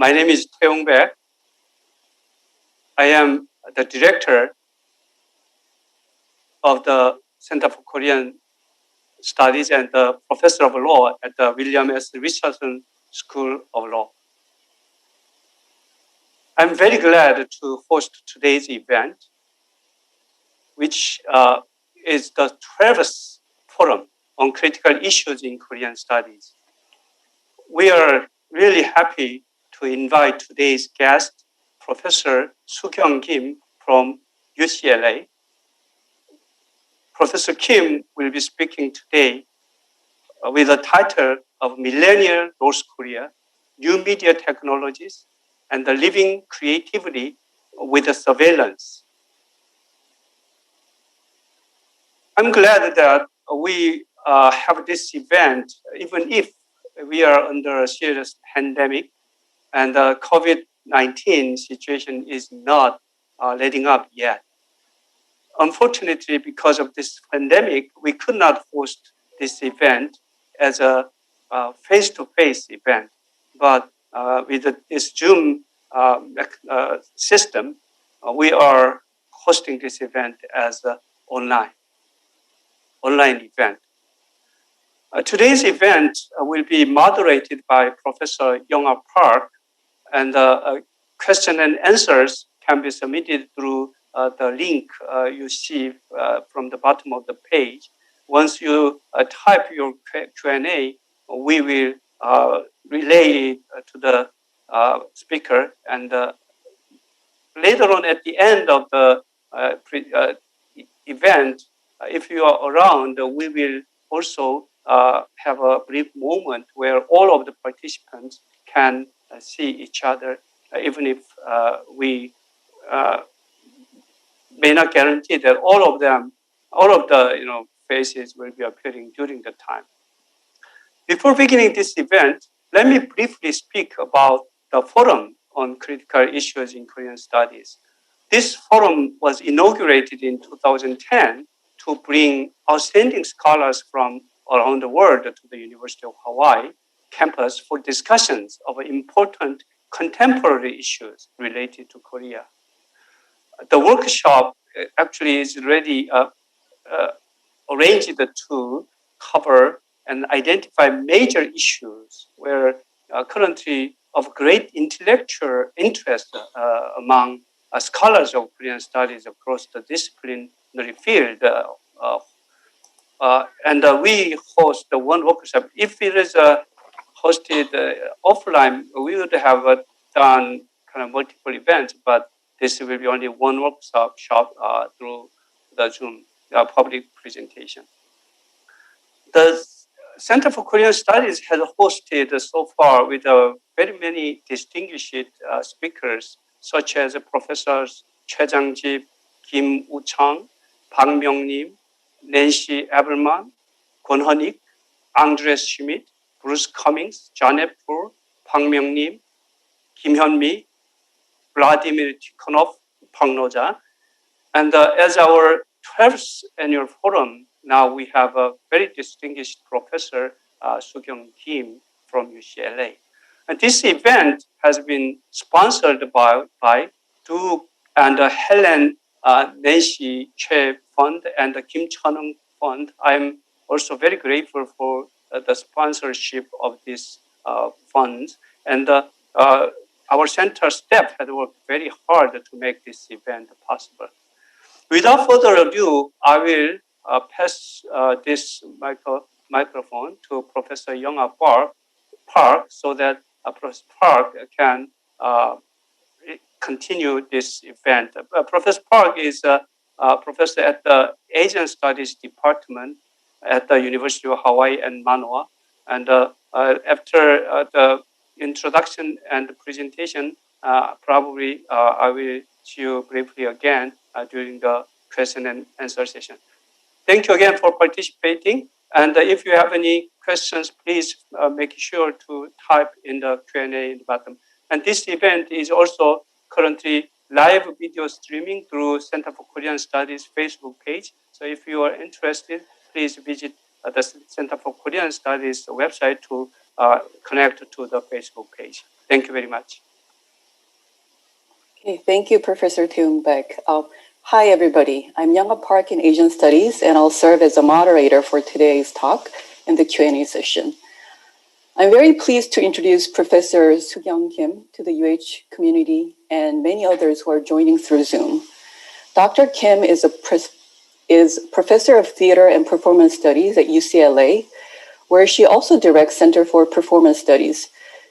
My name is Tae-Hong Baek. I am the director of the Center for Korean Studies and the professor of law at the William S. Richardson School of Law. I'm very glad to host today's event, which is the 12th Forum on Critical Issues in Korean Studies. We are really happy to invite today's guest, Professor Suk-Young Kim from UCLA. Professor Kim will be speaking today with the title of Millennial North Korea, New Media Technologies, and the Living Creativity with the Surveillance. I'm glad that we have this event, even if we are under a serious pandemic and the COVID-19 situation is not letting up yet. Unfortunately, because of this pandemic, we could not host this event as a face-to-face event. But with this Zoom system, we are hosting this event as an online event. Today's event will be moderated by Professor Young Park, and question and answers can be submitted through the link you see from the bottom of the page. Once you type your Q&A, we will relay it to the speaker, and later on at the end of the event, if you are around, we will also have a brief moment where all of the participants can see each other, even if we may not guarantee that all of the faces will be appearing during the time. Before beginning this event, let me briefly speak about the Forum on Critical Issues in Korean Studies. This forum was inaugurated in 2010 to bring outstanding scholars from around the world to the University of Hawaii campus for discussions of important contemporary issues related to Korea. The workshop actually is already arranged to cover and identify major issues where currently of great intellectual interest among scholars of Korean studies across the disciplinary field. And we host the one workshop. If it is hosted offline, we would have done kind of multiple events, but this will be only one workshop through the Zoom public presentation. The Center for Korean Studies has hosted so far with very many distinguished speakers, such as Professors Choi Jang-jip, Kim Woo-chung, Park Myung-nim, Nancy Abelman, Kwon Hun-ik, Andres Schmidt, Bruce Cummings, John F. Poor, Park Myung-nim, Kim Hyun-mi, Vladimir Tikhonov, Park No-ja. And as our 12th annual forum, now we have a very distinguished professor, Suk-Young Kim from UCLA. And this event has been sponsored by Duke and Helen Nancy Choi Fund and the Kim Chォn-hŭng Fund. I'm also very grateful for the sponsorship of these funds. And our center staff had worked very hard to make this event possible. Without further ado, I will pass this microphone to Professor Young Park so that Professor Park can continue this event. Professor Park is a professor at the Asian Studies Department at the University of Hawaii and Manoa. And after the introduction and the presentation, probably I will see you briefly again during the question and answer session. Thank you again for participating. And if you have any questions, please make sure to type in the Q&A in the bottom. And this event is also currently live video streaming through Center for Korean Studies Facebook page. So if you are interested, please visit the Center for Korean Studies website to connect to the Facebook page. Thank you very much. Okay, thank you, Professor Thunbeck. Hi, everybody. I'm Young Park in Asian Studies, and I'll serve as a moderator for today's talk and the Q&A session. I'm very pleased to introduce Professor Suk-Young Kim to the UH community and many others who are joining through Zoom. Dr. Kim is Professor of Theater and Performance Studies at UCLA, where she also directs Center for Performance Studies.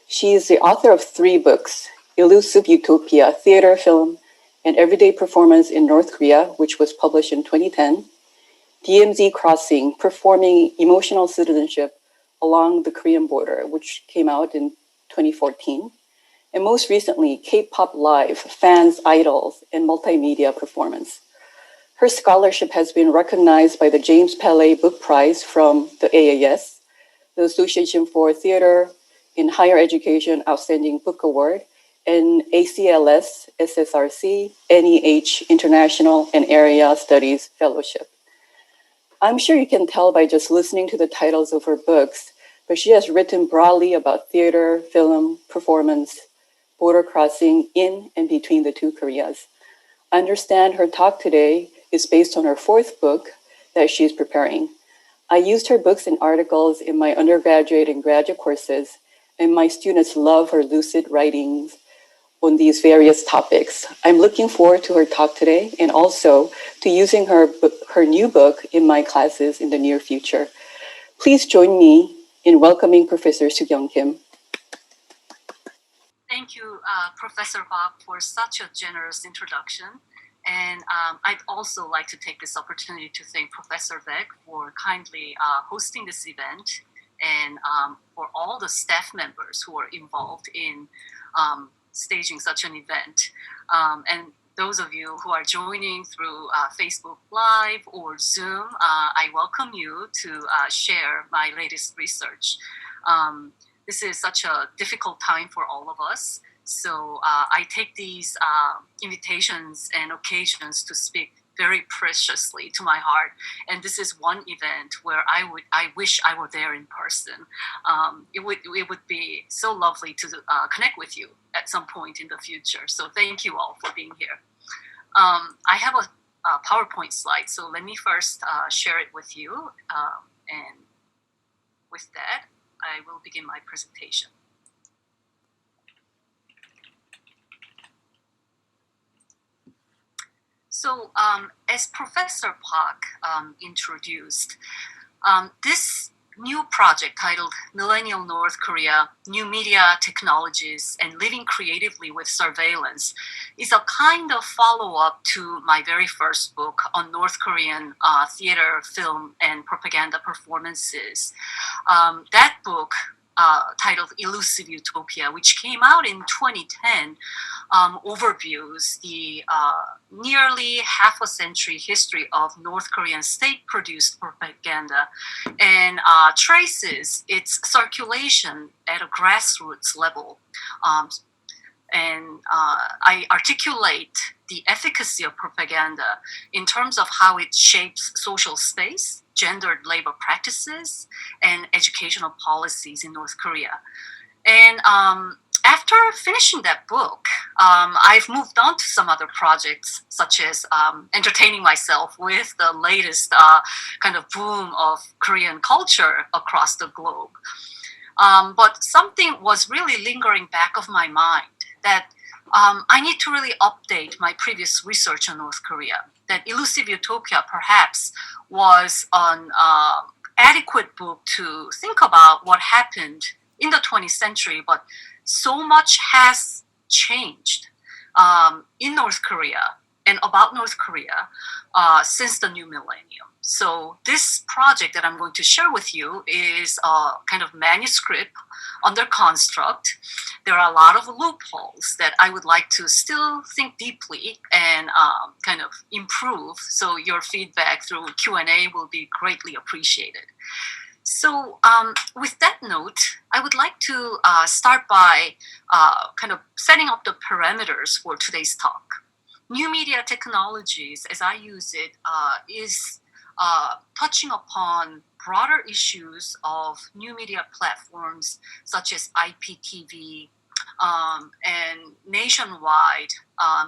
She is the author of 3 books, Illusive, Utopia, Theater, Film, and Everyday Performance in North Korea, which was published in 2010, DMZ Crossing, Performing Emotional Citizenship Along the Korean Border, which came out in 2014, and most recently, K-Pop Live, Fans, Idols, and Multimedia Performance. Her scholarship has been recognized by the James Paley Book Prize from the AAS, the Association for Theater in Higher Education Outstanding Book Award, and ACLS, SSRC, NEH International and Area Studies Fellowship. I'm sure you can tell by just listening to the titles of her books, but she has written broadly about theater, film, performance, border crossing in and between the 2 Koreas. I understand her talk today is based on her 4th book that she's preparing. I used her books and articles in my undergraduate and graduate courses, and my students love her lucid writings on these various topics. I'm looking forward to her talk today and also to using her new book in my classes in the near future. Please join me in welcoming Professor Suk-Young Kim. Thank you, Professor Park, for such a generous introduction. And I'd also like to take this opportunity to thank Professor Beck for kindly hosting this event and for all the staff members who are involved in staging such an event. And those of you who are joining through Facebook Live or Zoom, I welcome you to share my latest research. This is such a difficult time for all of us. So I take these invitations and occasions to speak very preciously to my heart. And this is one event where I wish I were there in person. It would be so lovely to connect with you at some point in the future. So thank you all for being here. I have a PowerPoint slide, so let me first share it with you. And with that, I will begin my presentation. So as Professor Park introduced, this new project titled Millennial North Korea, New Media Technologies and Living Creatively with Surveillance is a kind of follow-up to my very first book on North Korean theater, film, and propaganda performances. That book, titled Illusive Utopia, which came out in 2010, overviews the nearly half a century history of North Korean state-produced propaganda and traces its circulation at a grassroots level. And I articulate the efficacy of propaganda in terms of how it shapes social space, gendered labor practices, and educational policies in North Korea. And after finishing that book, I've moved on to some other projects, such as entertaining myself with the latest kind of boom of Korean culture across the globe. But something was really lingering back of my mind that I need to really update my previous research on North Korea. That Illusive Utopia perhaps was an adequate book to think about what happened in the 20th century, but so much has changed in North Korea and about North Korea since the new millennium. So this project that I'm going to share with you is a kind of manuscript under construct. There are a lot of loopholes that I would like to still think deeply and kind of improve. So your feedback through Q&A will be greatly appreciated. So with that note, I would like to start by kind of setting up the parameters for today's talk. New media technologies, as I use it, is touching upon broader issues of new media platforms such as IPTV, and nationwide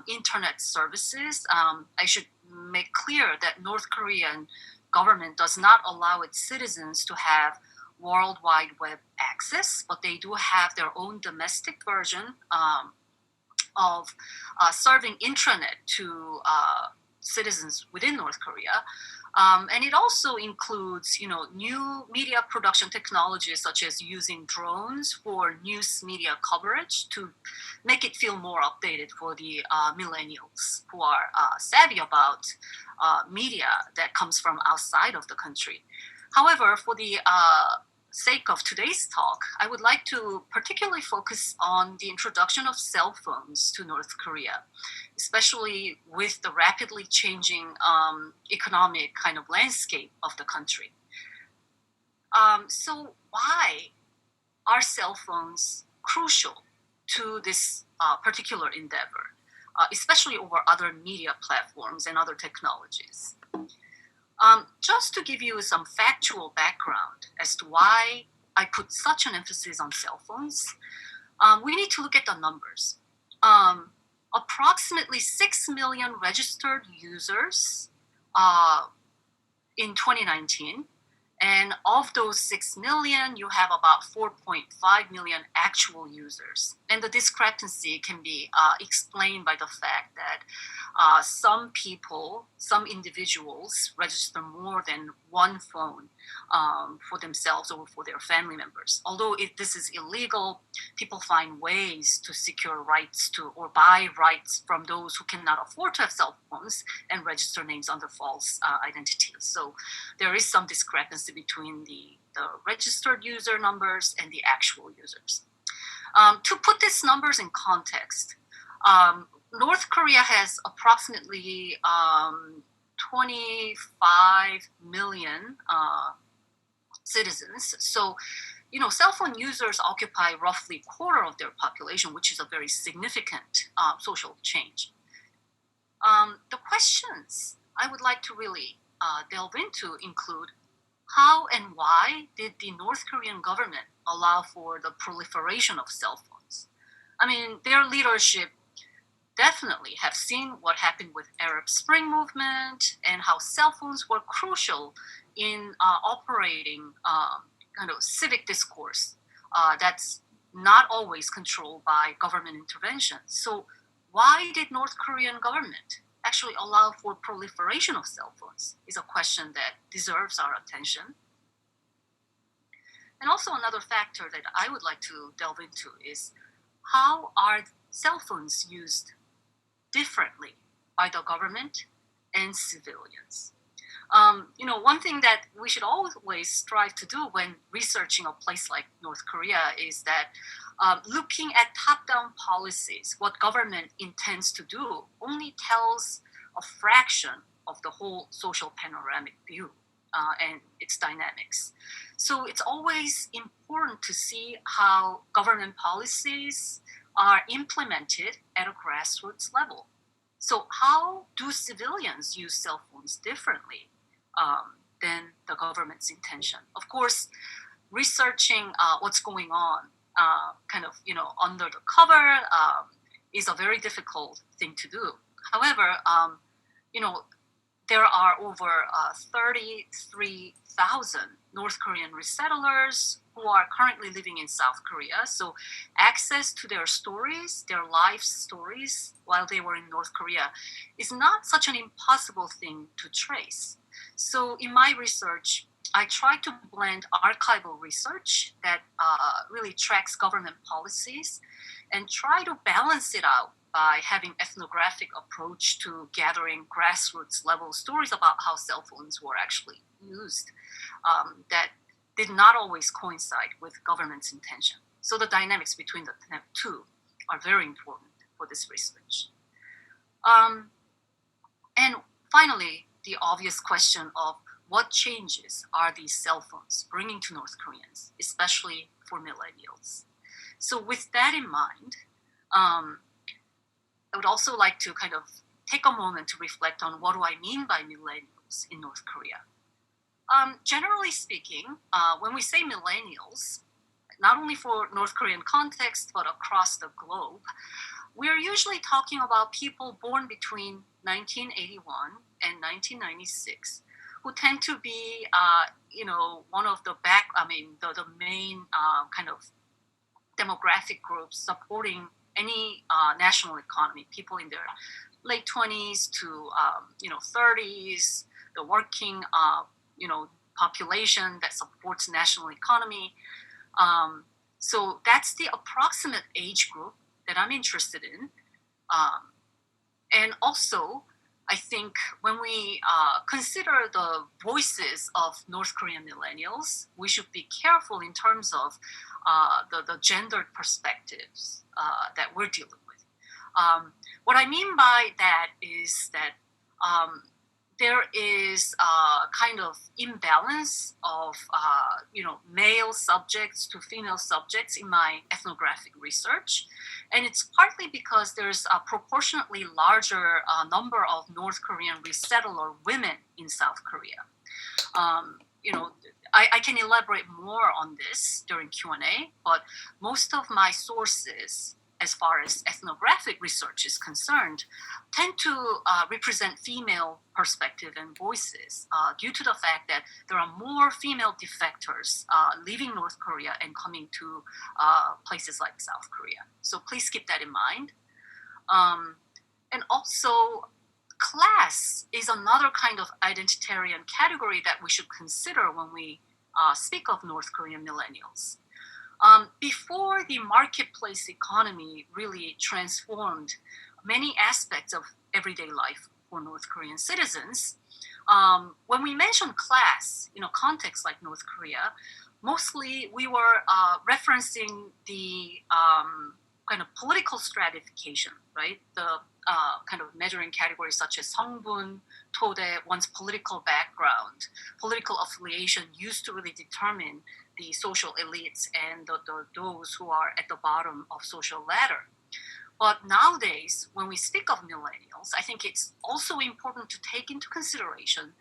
internet services. I should make clear that North Korean government does not allow its citizens to have World Wide Web access, but they do have their own domestic version of serving intranet to citizens within North Korea. And it also includes, new media production technologies such as using drones for news media coverage to make it feel more updated for the millennials who are savvy about media that comes from outside of the country. However, for the sake of today's talk, I would like to particularly focus on the introduction of cell phones to North Korea, especially with the rapidly changing economic kind of landscape of the country. So why are cell phones crucial to this particular endeavor, especially over other media platforms and other technologies? Just to give you some factual background as to why I put such an emphasis on cell phones, we need to look at the numbers. Approximately 6 million registered users in 2019. And of those 6 million, you have about 4.5 million actual users. And the discrepancy can be explained by the fact that some people, some individuals register more than one phone for themselves or for their family members. Although if this is illegal, people find ways to secure rights to or buy rights from those who cannot afford to have cell phones and register names under false identities. So there is some discrepancy between the registered user numbers and the actual users. To put these numbers in context, North Korea has approximately 25 million citizens. So, cell phone users occupy roughly a quarter of their population, which is a very significant social change. The questions I would like to really delve into include how and why did the North Korean government allow for the proliferation of cell phones? I mean, their leadership definitely have seen what happened with Arab Spring movement and how cell phones were crucial in operating kind of civic discourse that's not always controlled by government intervention. So why did North Korean government actually allow for proliferation of cell phones is a question that deserves our attention. And also another factor that I would like to delve into is how are cell phones used differently by the government and civilians? One thing that we should always strive to do when researching a place like North Korea is that looking at top-down policies, what government intends to do only tells a fraction of the whole social panoramic view and its dynamics. So it's always important to see how government policies are implemented at a grassroots level. So how do civilians use cell phones differently than the government's intention? Of course, researching what's going on under the cover is a very difficult thing to do. However, there are over 33,000 North Korean resettlers who are currently living in South Korea. So access to their stories, their life stories while they were in North Korea is not such an impossible thing to trace. So in my research, I try to blend archival research that really tracks government policies and try to balance it out by having ethnographic approach to gathering grassroots level stories about how cell phones were actually used that did not always coincide with government's intention. So the dynamics between the two are very important for this research. And finally, the obvious question of what changes are these cell phones bringing to North Koreans, especially for millennials? So with that in mind, I would also like to kind of take a moment to reflect on what do I mean by millennials in North Korea. Generally speaking, when we say millennials, not only for North Korean context, but across the globe, we're usually talking about people born between 1981 and 1996, who tend to be, one of the the main kind of demographic groups supporting any national economy. People in their late 20s to 30s, the working population that supports national economy. So that's the approximate age group that I'm interested in. And also, I think when we consider the voices of North Korean millennials, we should be careful in terms of the gendered perspectives that we're dealing with. What I mean by that is that there is a kind of imbalance of male subjects to female subjects in my ethnographic research, and it's partly because there's a proportionately larger number of North Korean resettler women in South Korea. I can elaborate more on this during Q&A, but most of my sources, as far as ethnographic research is concerned, tend to represent female perspective and voices due to the fact that there are more female defectors leaving North Korea and coming to places like South Korea. So please keep that in mind. And also, class is another kind of identitarian category that we should consider when we speak of North Korean millennials. Before the marketplace economy really transformed many aspects of everyday life for North Korean citizens, when we mention class in a context like North Korea, mostly we were referencing the kind of political stratification, right? The kind of measuring categories such as 성분, 토대, one's political background, political affiliation used to really determine the social elites and those who are at the bottom of social ladder. But nowadays, when we speak of millennials, I think it's also important to take into consideration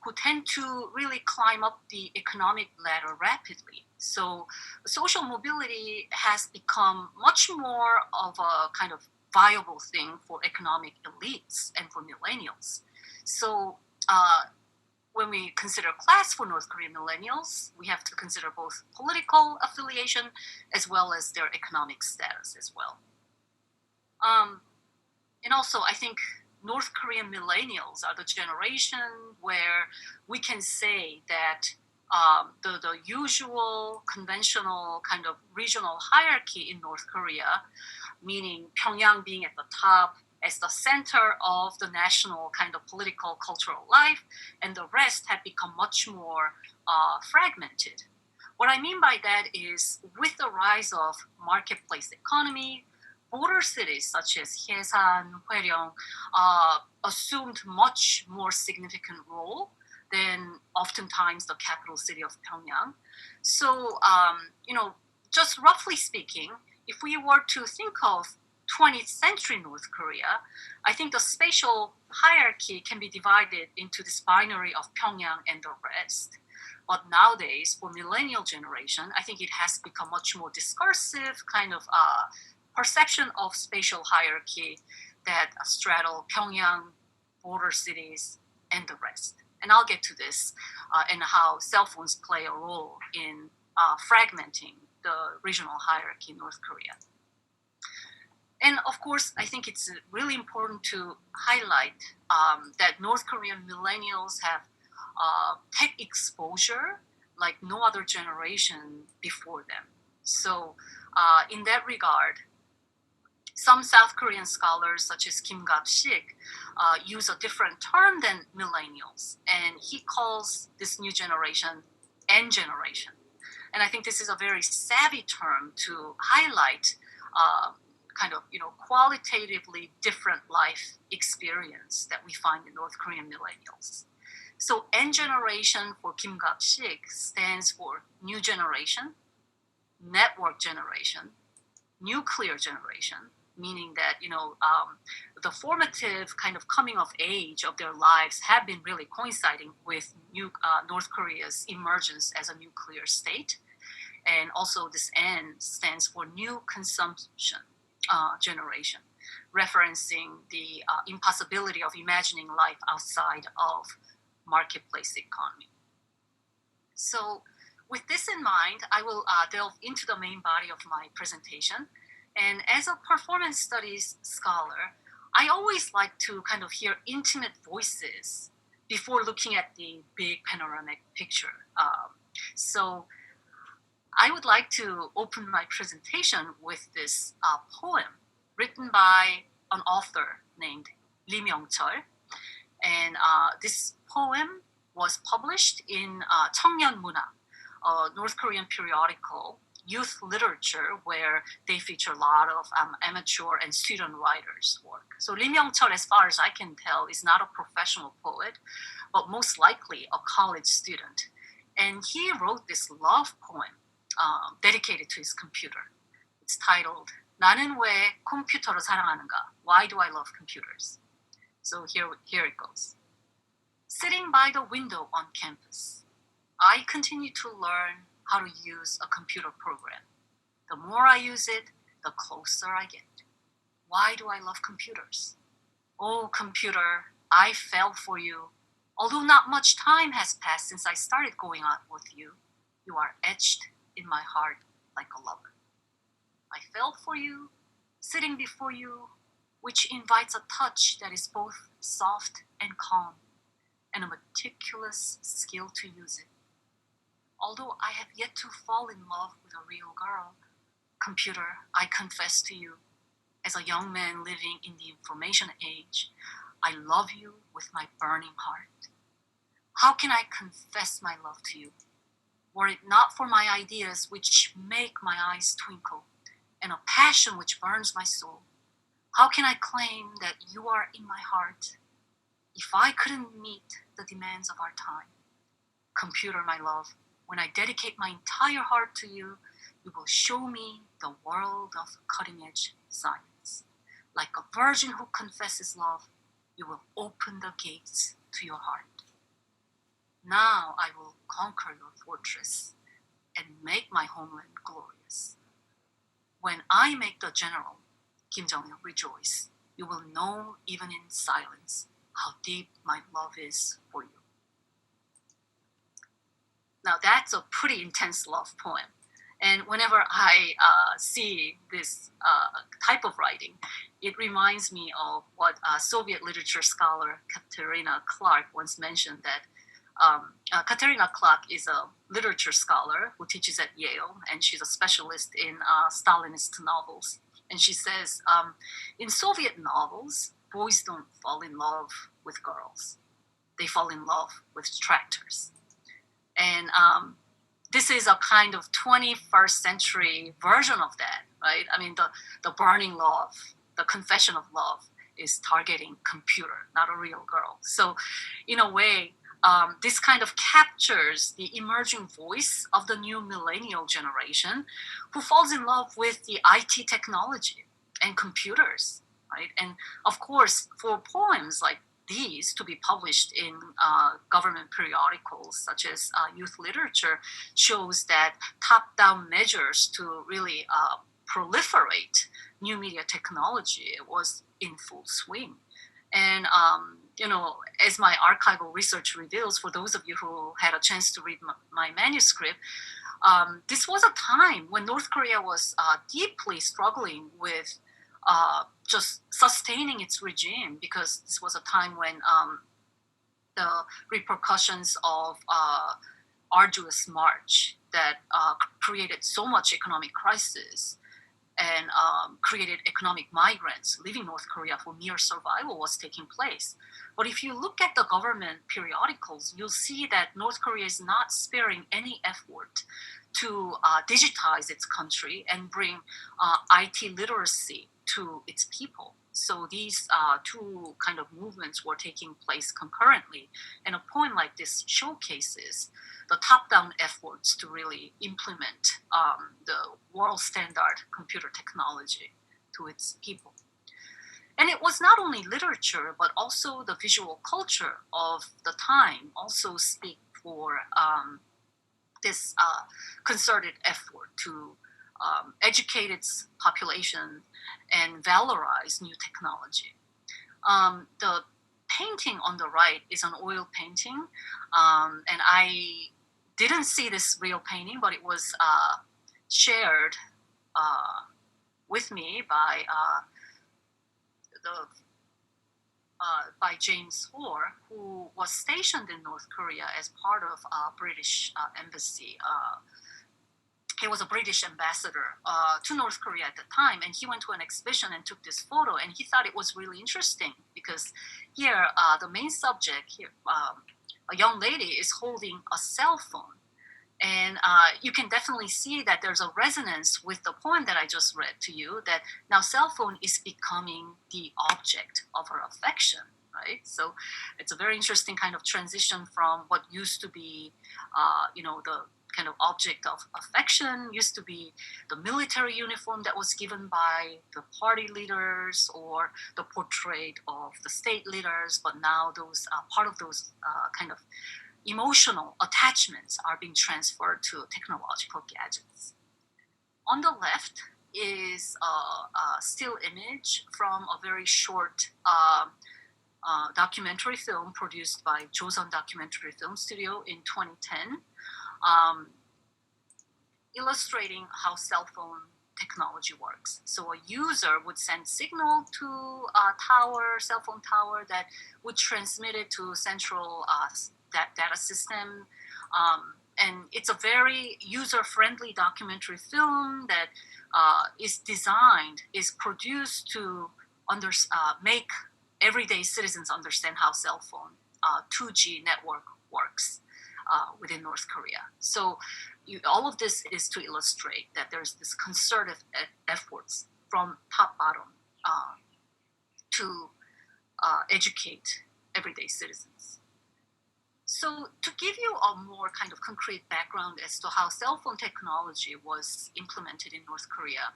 who tend to really climb up the economic ladder rapidly. So social mobility has become much more of a kind of viable thing for economic elites and for millennials. So when we consider class for North Korean millennials, we have to consider both political affiliation as well as their economic status as well. And also, I think North Korean millennials are the generation where we can say that the usual conventional kind of regional hierarchy in North Korea, meaning Pyongyang being at the top as the center of the national kind of political cultural life, and the rest have become much more fragmented. What I mean by that is with the rise of marketplace economy, border cities such as Hyesan, Hwaryong assumed much more significant role than oftentimes the capital city of Pyongyang. So, just roughly speaking, if we were to think of 20th century North Korea, I think the spatial hierarchy can be divided into this binary of Pyongyang and the rest. But nowadays, for millennial generation, I think it has become much more discursive kind of perception of spatial hierarchy that straddle Pyongyang, border cities, and the rest. And I'll get to this and how cell phones play a role in fragmenting the regional hierarchy in North Korea. And of course, I think it's really important to highlight that North Korean millennials have tech exposure like no other generation before them. So in that regard, some South Korean scholars, such as Kim Chォn-hŭng, use a different term than millennials, and he calls this new generation N generation. And I think this is a very savvy term to highlight kind of qualitatively different life experience that we find in North Korean millennials. So N generation for Kim Chォn-hŭng stands for new generation, network generation, nuclear generation, meaning that the formative kind of coming of age of their lives have been really coinciding with North Korea's emergence as a nuclear state. And also this N stands for new consumption generation, referencing the impossibility of imagining life outside of marketplace economy. So with this in mind, I will delve into the main body of my presentation. And as a performance studies scholar, I always like to kind of hear intimate voices before looking at the big panoramic picture. So I would like to open my presentation with this poem written by an author named Kim Chォn-hŭng. And this poem was published in 청년 문화, a North Korean periodical, youth literature, where they feature a lot of amateur and student writers' work. So Kim Chォn-hŭng, as far as I can tell, is not a professional poet, but most likely a college student. And he wrote this love poem dedicated to his computer. It's titled 나는 왜 컴퓨터를 사랑하는가? Why do I love computers? So here it goes. Sitting by the window on campus, I continue to learn how to use a computer program. The more I use it, the closer I get. Why do I love computers? Oh, computer, I fell for you. Although not much time has passed since I started going out with you, you are etched in my heart like a lover. I fell for you, sitting before you, which invites a touch that is both soft and calm, and a meticulous skill to use it. Although I have yet to fall in love with a real girl, computer, I confess to you, as a young man living in the information age, I love you with my burning heart. How can I confess my love to you? Were it not for my ideas which make my eyes twinkle, and a passion which burns my soul, how can I claim that you are in my heart if I couldn't meet the demands of our time? Computer, my love, when I dedicate my entire heart to you, you will show me the world of cutting-edge science. Like a virgin who confesses love, you will open the gates to your heart. Now I will conquer your fortress and make my homeland glorious. When I make the general, Kim Chォn-hŭng, rejoice, you will know even in silence how deep my love is for you. Now that's a pretty intense love poem. And whenever I see this type of writing, it reminds me of what Soviet literature scholar Katerina Clark once mentioned, that Katerina Clark is a literature scholar who teaches at Yale, and she's a specialist in Stalinist novels. And she says, in Soviet novels, boys don't fall in love with girls. They fall in love with tractors. And this is a kind of 21st century version of that, right? I mean, the burning love, the confession of love is targeting computer, not a real girl. So in a way, this kind of captures the emerging voice of the new millennial generation who falls in love with the IT technology and computers, right? And of course, for poems like these to be published in government periodicals such as youth literature shows that top-down measures to really proliferate new media technology was in full swing. And as my archival research reveals, for those of you who had a chance to read my manuscript, this was a time when North Korea was deeply struggling with just sustaining its regime, because this was a time when the repercussions of arduous march that created so much economic crisis and created economic migrants leaving North Korea for mere survival was taking place. But if you look at the government periodicals, you'll see that North Korea is not sparing any effort to digitize its country and bring IT literacy to its people. So these two kind of movements were taking place concurrently. And a poem like this showcases the top-down efforts to really implement the world standard computer technology to its people. And it was not only literature, but also the visual culture of the time also speak for this concerted effort to educate its population and valorize new technology. The painting on the right is an oil painting, and I didn't see this real painting, but it was shared with me by by James Hoare, who was stationed in North Korea as part of a British embassy. He was a British ambassador to North Korea at the time, and he went to an exhibition and took this photo, and he thought it was really interesting because here, the main subject here, a young lady is holding a cell phone. And you can definitely see that there's a resonance with the poem that I just read to you, that now cell phone is becoming the object of her affection, right? So it's a very interesting kind of transition from what used to be, the kind of object of affection used to be the military uniform that was given by the party leaders or the portrait of the state leaders, but now those part of those kind of emotional attachments are being transferred to technological gadgets. On the left is a still image from a very short documentary film produced by Joseon Documentary Film Studio in 2010, illustrating how cell phone technology works. So a user would send signal to a tower, cell phone tower, that would transmit it to central data system. And it's a very user-friendly documentary film that is produced to make everyday citizens understand how cell phone 2G network works within North Korea. So all of this is to illustrate that there's this concerted efforts from top bottom to educate everyday citizens. So to give you a more kind of concrete background as to how cell phone technology was implemented in North Korea,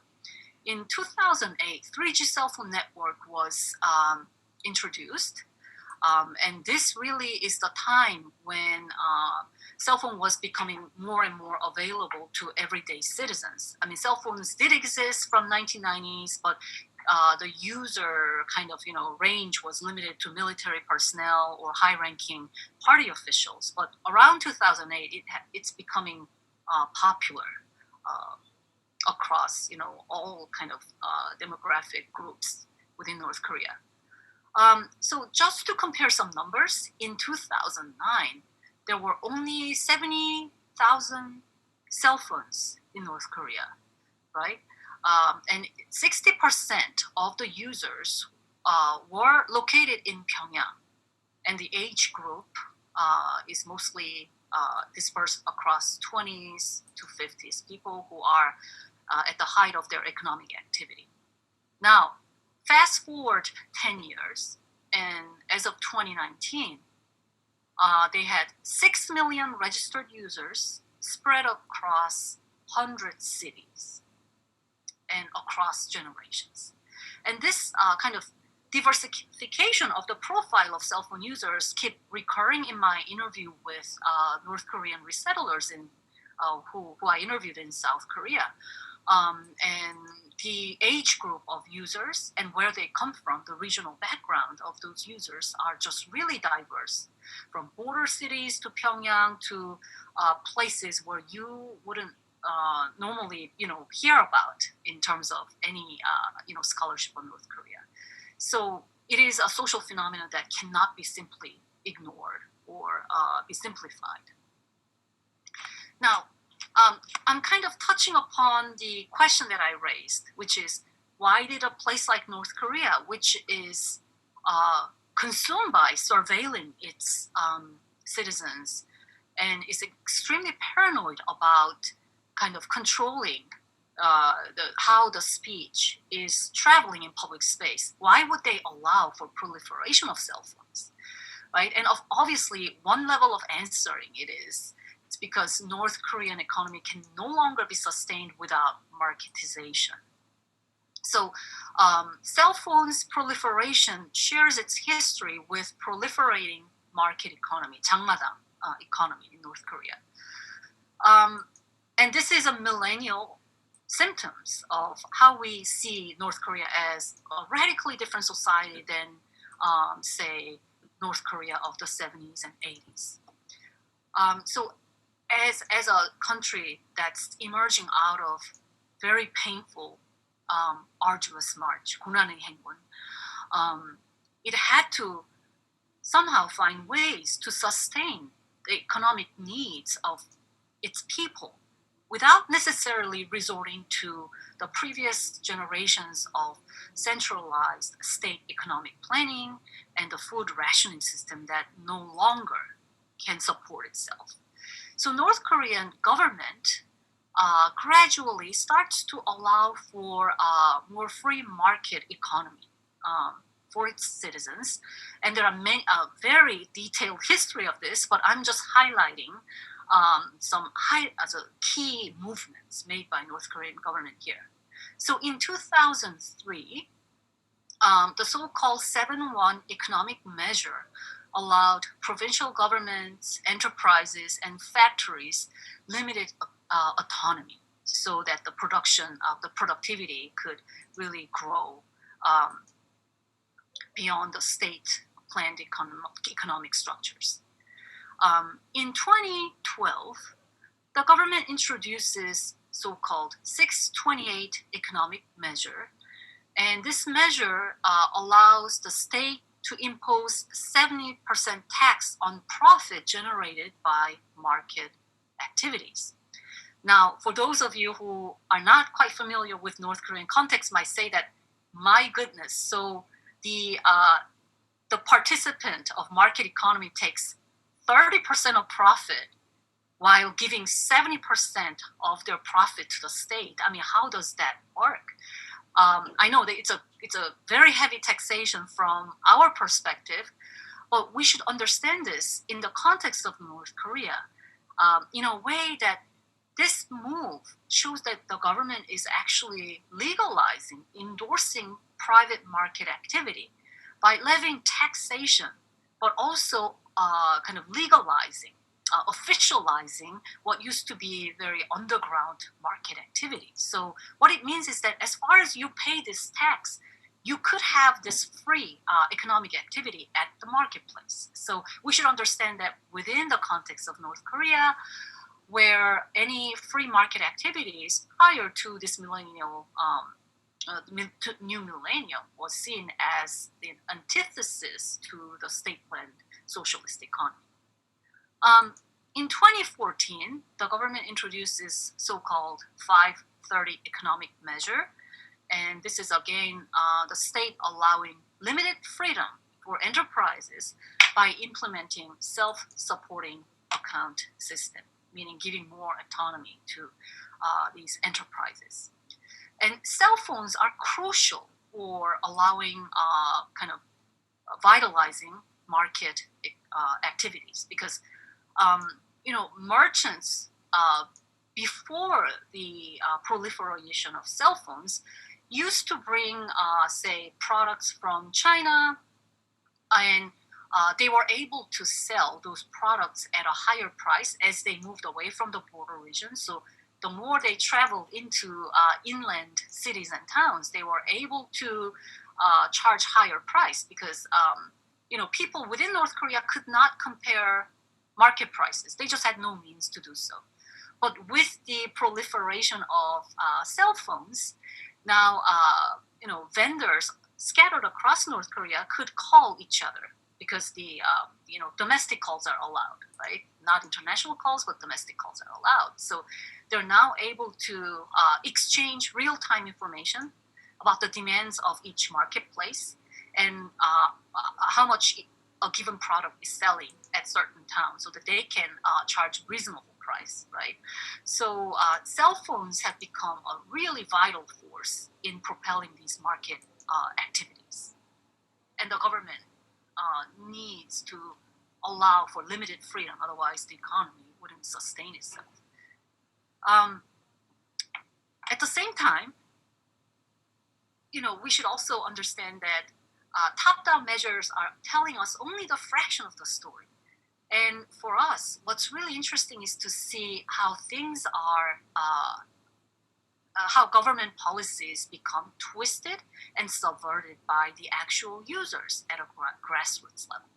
in 2008, 3G cell phone network was introduced. And this really is the time when cell phone was becoming more and more available to everyday citizens. I mean, cell phones did exist from 1990s, but the user kind of range was limited to military personnel or high-ranking party officials. But around 2008, it's becoming popular across all kind of demographic groups within North Korea. So just to compare some numbers, in 2009, there were only 70,000 cell phones in North Korea, right? And 60% of the users were located in Pyongyang, and the age group is mostly dispersed across 20s to 50s, people who are at the height of their economic activity. Now, fast forward 10 years, and as of 2019, they had 6 million registered users spread across 100 cities and across generations. And this kind of diversification of the profile of cell phone users kept recurring in my interview with North Korean resettlers who I interviewed in South Korea. And the age group of users and where they come from, the regional background of those users are just really diverse, from border cities to Pyongyang to places where you wouldn't normally hear about in terms of any scholarship on North Korea. So it is a social phenomenon that cannot be simply ignored or be simplified. Now, I'm kind of touching upon the question that I raised, which is, why did a place like North Korea, which is consumed by surveilling its citizens and is extremely paranoid about kind of controlling how the speech is traveling in public space, why would they allow for proliferation of cell phones, right? And obviously, one level of answering it's because North Korean economy can no longer be sustained without marketization. So cell phones proliferation shares its history with proliferating market economy, 장마당 economy in North Korea. And this is a millennial symptoms of how we see North Korea as a radically different society than, say, North Korea of the 70s and 80s. So as a country that's emerging out of very painful, arduous march, 고난의 행군, it had to somehow find ways to sustain the economic needs of its people without necessarily resorting to the previous generations of centralized state economic planning and the food rationing system that no longer can support itself. So North Korean government gradually starts to allow for a more free market economy for its citizens. And there are many, very detailed history of this, but I'm just highlighting some key movements made by North Korean government here. So in 2003, the so-called 7-1 economic measure allowed provincial governments, enterprises, and factories limited autonomy so that the productivity could really grow beyond the state planned economic structures. In 2012, the government introduces so-called 628 economic measure, and this measure allows the state to impose 70% tax on profit generated by market activities. Now, for those of you who are not quite familiar with North Korean context, might say that, my goodness, so the participant of market economy takes 30% of profit while giving 70% of their profit to the state. I mean, how does that work? I know that it's a very heavy taxation from our perspective, but we should understand this in the context of North Korea, in a way that this move shows that the government is actually legalizing, endorsing private market activity by levying taxation, but also kind of legalizing, officializing what used to be very underground market activity. So what it means is that as far as you pay this tax, you could have this free economic activity at the marketplace. So we should understand that within the context of North Korea, where any free market activities prior to this millennial, new millennium was seen as the antithesis to the state-planned socialist economy. In 2014, the government introduces so-called 530 economic measure, and this is again the state allowing limited freedom for enterprises by implementing self-supporting account system, meaning giving more autonomy to these enterprises. And cell phones are crucial for allowing kind of vitalizing market activities because merchants before the proliferation of cell phones used to bring, say, products from China, and they were able to sell those products at a higher price as they moved away from the border region. So the more they traveled into inland cities and towns, they were able to charge higher price because people within North Korea could not compare market prices. They just had no means to do so. But with the proliferation of cell phones, now vendors scattered across North Korea could call each other because the domestic calls are allowed, right? Not international calls, but domestic calls are allowed. So they're now able to exchange real-time information about the demands of each marketplace and how much a given product is selling at certain towns so that they can charge reasonable price, right? So cell phones have become a really vital force in propelling these market activities. And the government needs to allow for limited freedom, otherwise the economy wouldn't sustain itself. At the same time, we should also understand that top-down measures are telling us only the fraction of the story. And for us, what's really interesting is to see how things are, how government policies become twisted and subverted by the actual users at a grassroots level.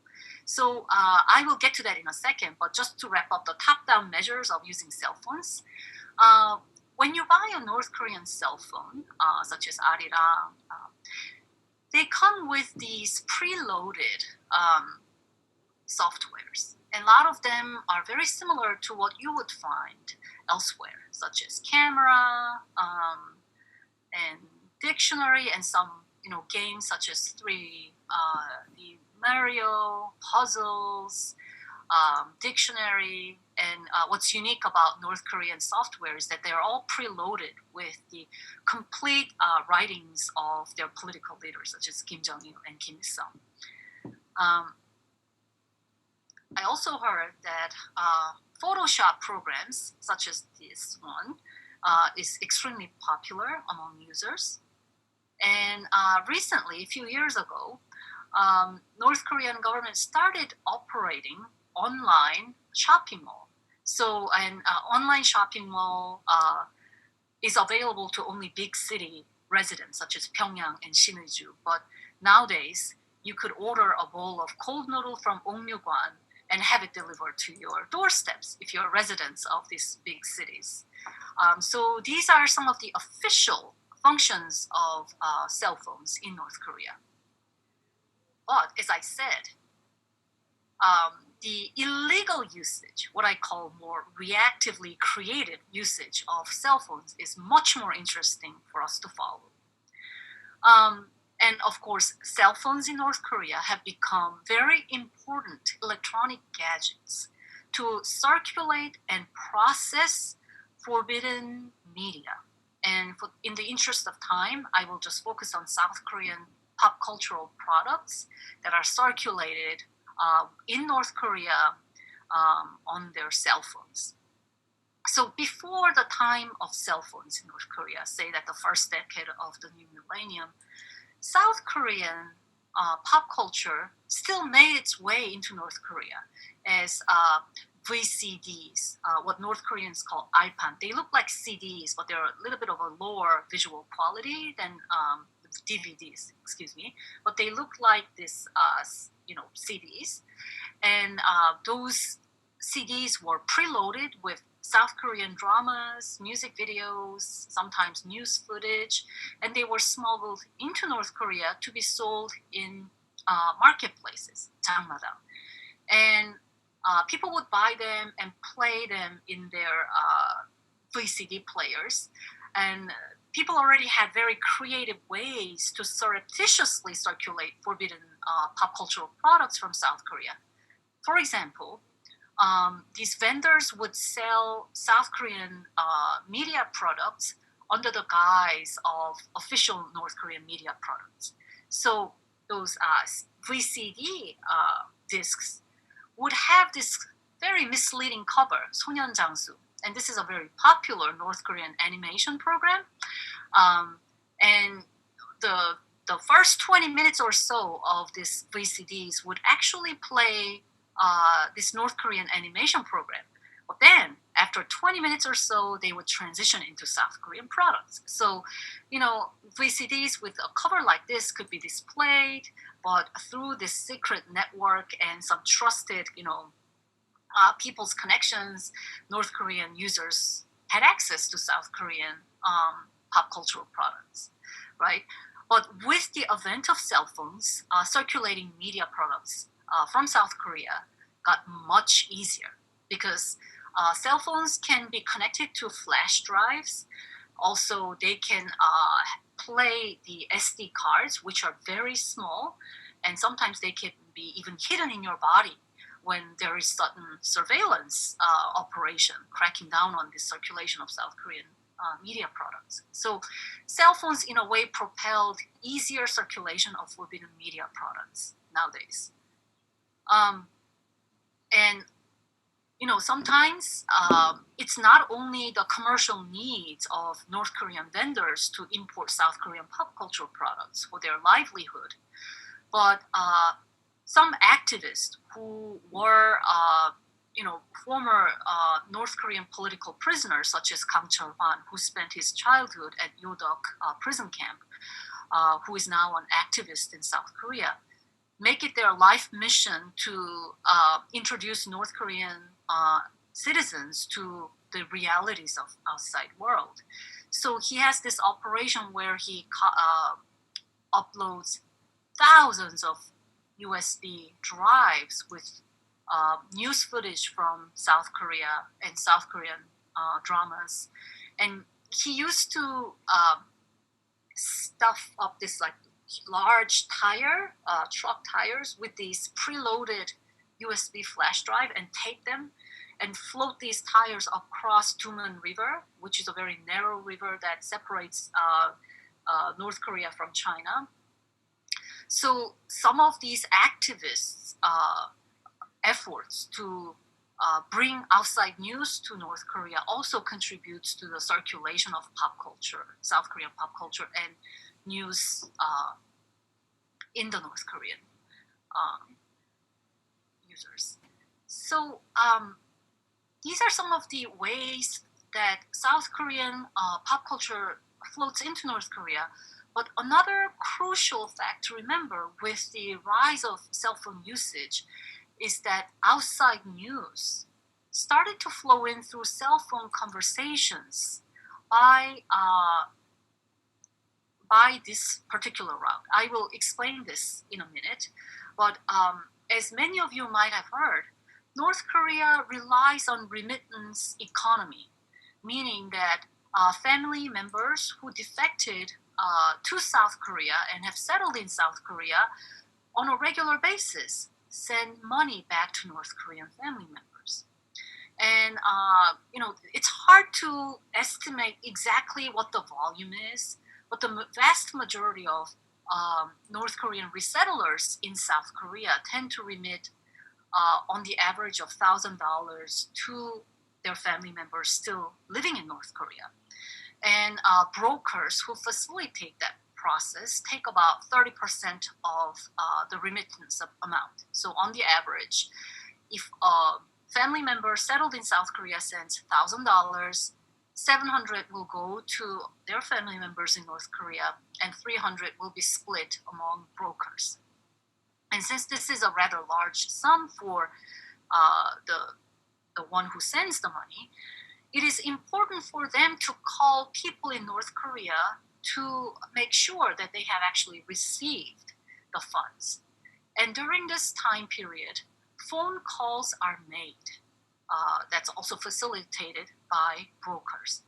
So I will get to that in a second, but just to wrap up the top-down measures of using cell phones, when you buy a North Korean cell phone, such as Arirang, they come with these preloaded softwares. And a lot of them are very similar to what you would find elsewhere, such as camera and dictionary and some games such as the Mario, puzzles, dictionary. And what's unique about North Korean software is that they're all preloaded with the complete writings of their political leaders, such as Kim Chォn-hŭng and Kim Il-sung. I also heard that Photoshop programs, such as this one, is extremely popular among users. And recently, a few years ago, North Korean government started operating online shopping mall. So an online shopping mall is available to only big city residents, such as Pyongyang and Sinuiju. But nowadays, you could order a bowl of cold noodle from Ongmyugwan and have it delivered to your doorsteps if you're residents of these big cities. So these are some of the official functions of cell phones in North Korea. But as I said, the illegal usage, what I call more reactively created usage of cell phones, is much more interesting for us to follow. And of course, cell phones in North Korea have become very important electronic gadgets to circulate and process forbidden media. And in the interest of time, I will just focus on South Korean pop cultural products that are circulated in North Korea on their cell phones. So before the time of cell phones in North Korea, say that the first decade of the new millennium, South Korean pop culture still made its way into North Korea as VCDs, what North Koreans call ipan. They look like CDs, but they're a little bit of a lower visual quality than DVDs, but they look like this, CDs. And those CDs were preloaded with South Korean dramas, music videos, sometimes news footage, and they were smuggled into North Korea to be sold in marketplaces, 장마당. And people would buy them and play them in their VCD players. And people already had very creative ways to surreptitiously circulate forbidden pop cultural products from South Korea. For example, these vendors would sell South Korean media products under the guise of official North Korean media products. So those VCD discs would have this very misleading cover, 소년장수. And this is a very popular North Korean animation program. And the first 20 minutes or so of these VCDs would actually play this North Korean animation program. But then, after 20 minutes or so, they would transition into South Korean products. So, VCDs with a cover like this could be displayed, but through this secret network and some trusted, people's connections, North Korean users had access to South Korean pop cultural products, right? But with the advent of cell phones, circulating media products from South Korea got much easier because cell phones can be connected to flash drives. Also, they can play the SD cards, which are very small, and sometimes they can be even hidden in your body when there is sudden surveillance operation cracking down on the circulation of South Korean media products. So cell phones, in a way, propelled easier circulation of forbidden media products nowadays. And sometimes it's not only the commercial needs of North Korean vendors to import South Korean pop cultural products for their livelihood, but some activists who were, former North Korean political prisoners, such as Kim Chォn-hŭng, who spent his childhood at Yodok prison camp, who is now an activist in South Korea, make it their life mission to introduce North Korean citizens to the realities of outside world. So he has this operation where he uploads thousands of USB drives with news footage from South Korea and South Korean dramas. And he used to stuff up this like large truck tires with these preloaded USB flash drive and tape them and float these tires across Tumen River, which is a very narrow river that separates North Korea from China. So some of these activists' efforts to bring outside news to North Korea also contributes to the circulation of pop culture, South Korean pop culture, and news in the North Korean users. So these are some of the ways that South Korean pop culture floats into North Korea. But another crucial fact to remember with the rise of cell phone usage is that outside news started to flow in through cell phone conversations by this particular route. I will explain this in a minute, but as many of you might have heard, North Korea relies on remittance economy, meaning that family members who defected to South Korea and have settled in South Korea on a regular basis send money back to North Korean family members. And, it's hard to estimate exactly what the volume is, but the vast majority of North Korean resettlers in South Korea tend to remit on the average of $1,000 to their family members still living in North Korea. And brokers who facilitate that process take about 30% of the remittance amount. So on the average, if a family member settled in South Korea sends $1,000, 700 will go to their family members in North Korea, and 300 will be split among brokers. And since this is a rather large sum for the one who sends the money, it is important for them to call people in North Korea to make sure that they have actually received the funds. And during this time period, phone calls are made. That's also facilitated by brokers.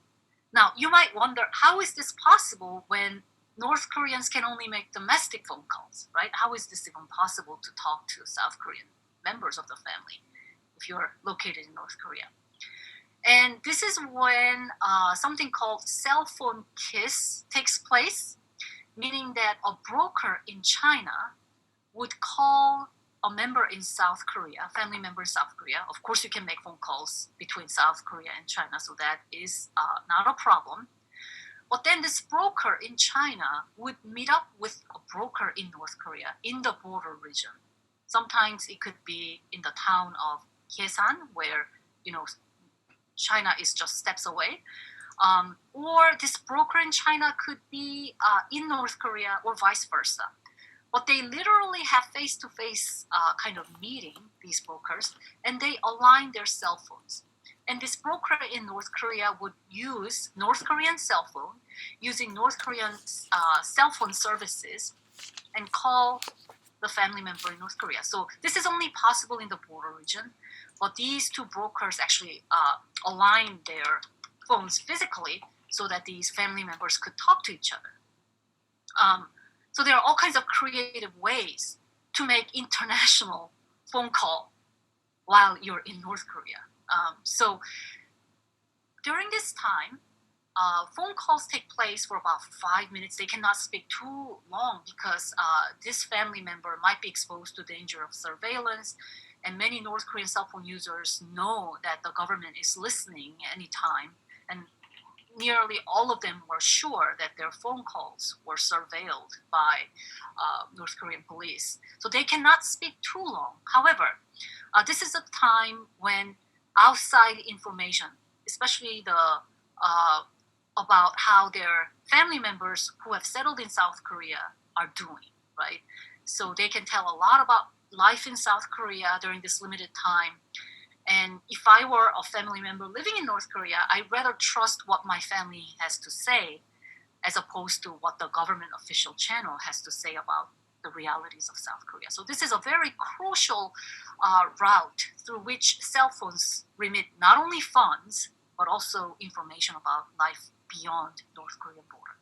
Now, you might wonder, how is this possible when North Koreans can only make domestic phone calls, right? How is this even possible to talk to South Korean members of the family if you're located in North Korea? And this is when something called cell phone kiss takes place, meaning that a broker in China would call a member in South Korea, family member in South Korea. Of course, you can make phone calls between South Korea and China, so that is not a problem. But then this broker in China would meet up with a broker in North Korea in the border region. Sometimes it could be in the town of Hyesan, where China is just steps away. Or this broker in China could be in North Korea or vice versa. But they literally have face-to-face kind of meeting, these brokers, and they align their cell phones. And this broker in North Korea would use North Korean cell phone, using North Korean cell phone services, and call the family member in North Korea. So this is only possible in the border region, but these two brokers actually align their phones physically so that these family members could talk to each other. So there are all kinds of creative ways to make international phone call while you're in North Korea. So during this time, phone calls take place for about 5 minutes. They cannot speak too long because this family member might be exposed to danger of surveillance. And many North Korean cell phone users know that the government is listening anytime. And nearly all of them were sure that their phone calls were surveilled by North Korean police. So they cannot speak too long. However, this is a time when outside information, especially the about how their family members who have settled in South Korea are doing, right? So they can tell a lot about life in South Korea during this limited time. And if I were a family member living in North Korea, I'd rather trust what my family has to say as opposed to what the government official channel has to say about the realities of South Korea. So this is a very crucial route through which cell phones remit not only funds, but also information about life beyond North Korean border.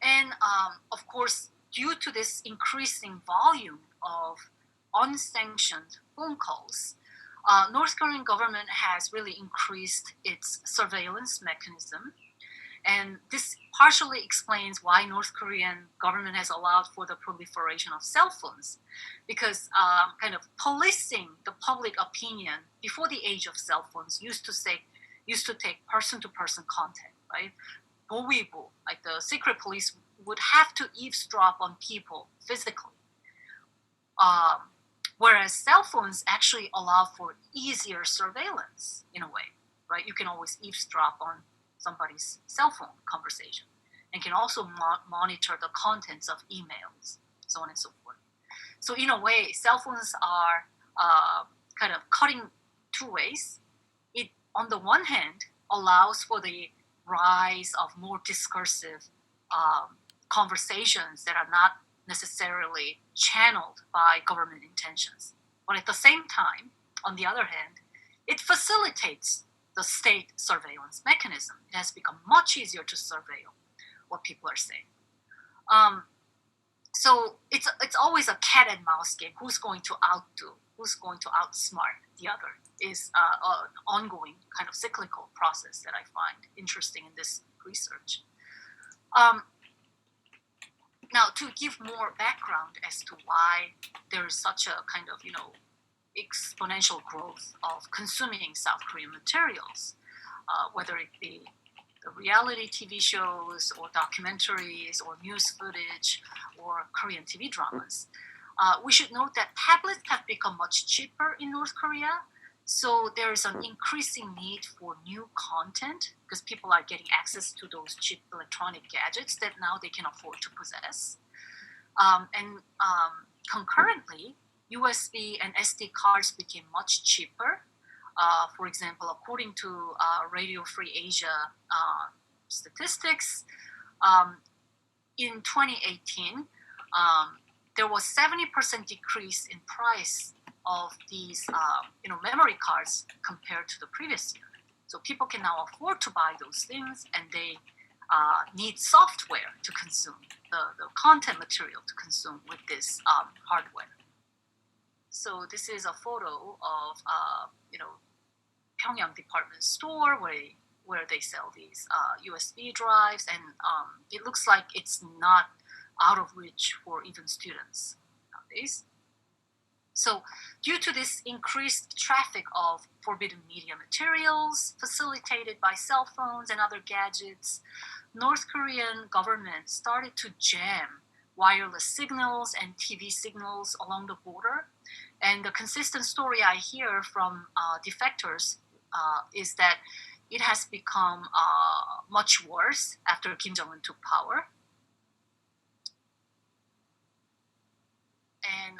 And of course, due to this increasing volume of unsanctioned phone calls, North Korean government has really increased its surveillance mechanism. And this partially explains why North Korean government has allowed for the proliferation of cell phones, because kind of policing the public opinion before the age of cell phones used to take person-to-person contact, right? 보위부, like the secret police would have to eavesdrop on people physically. Whereas cell phones actually allow for easier surveillance in a way, right? You can always eavesdrop on somebody's cell phone conversation and can also monitor the contents of emails, so on and so forth. So in a way, cell phones are kind of cutting two ways. It, on the one hand, allows for the rise of more discursive conversations that are not necessarily channeled by government intentions. But at the same time, on the other hand, it facilitates the state surveillance mechanism. It has become much easier to surveil what people are saying. So it's always a cat and mouse game. Who's going to outdo? Who's going to outsmart the other? Is an ongoing kind of cyclical process that I find interesting in this research. Now, to give more background as to why there is such a kind of, exponential growth of consuming South Korean materials, whether it be the reality TV shows or documentaries or news footage or Korean TV dramas, we should note that tablets have become much cheaper in North Korea. So there is an increasing need for new content because people are getting access to those cheap electronic gadgets that now they can afford to possess. And concurrently, USB and SD cards became much cheaper. For example, according to Radio Free Asia statistics, in 2018, there was 70% decrease in price of these memory cards compared to the previous year. So people can now afford to buy those things, and they need software to consume the content material to consume with this hardware. So this is a photo of Pyongyang department store where they sell these USB drives, and it looks like it's not out of reach for even students nowadays. So due to this increased traffic of forbidden media materials facilitated by cell phones and other gadgets, North Korean government started to jam wireless signals and TV signals along the border. And the consistent story I hear from defectors is that it has become much worse after Kim Jong-un took power. And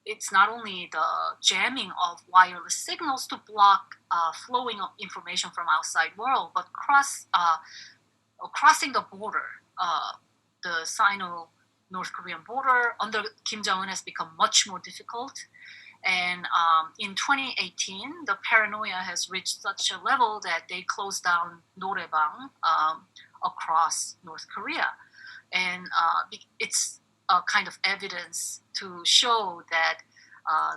it's not only the jamming of wireless signals to block flowing of information from outside world, but crossing the border, the Sino-North Korean border under Kim Jong-un has become much more difficult. And in 2018, the paranoia has reached such a level that they closed down 노래방 across North Korea. And it's a kind of evidence to show that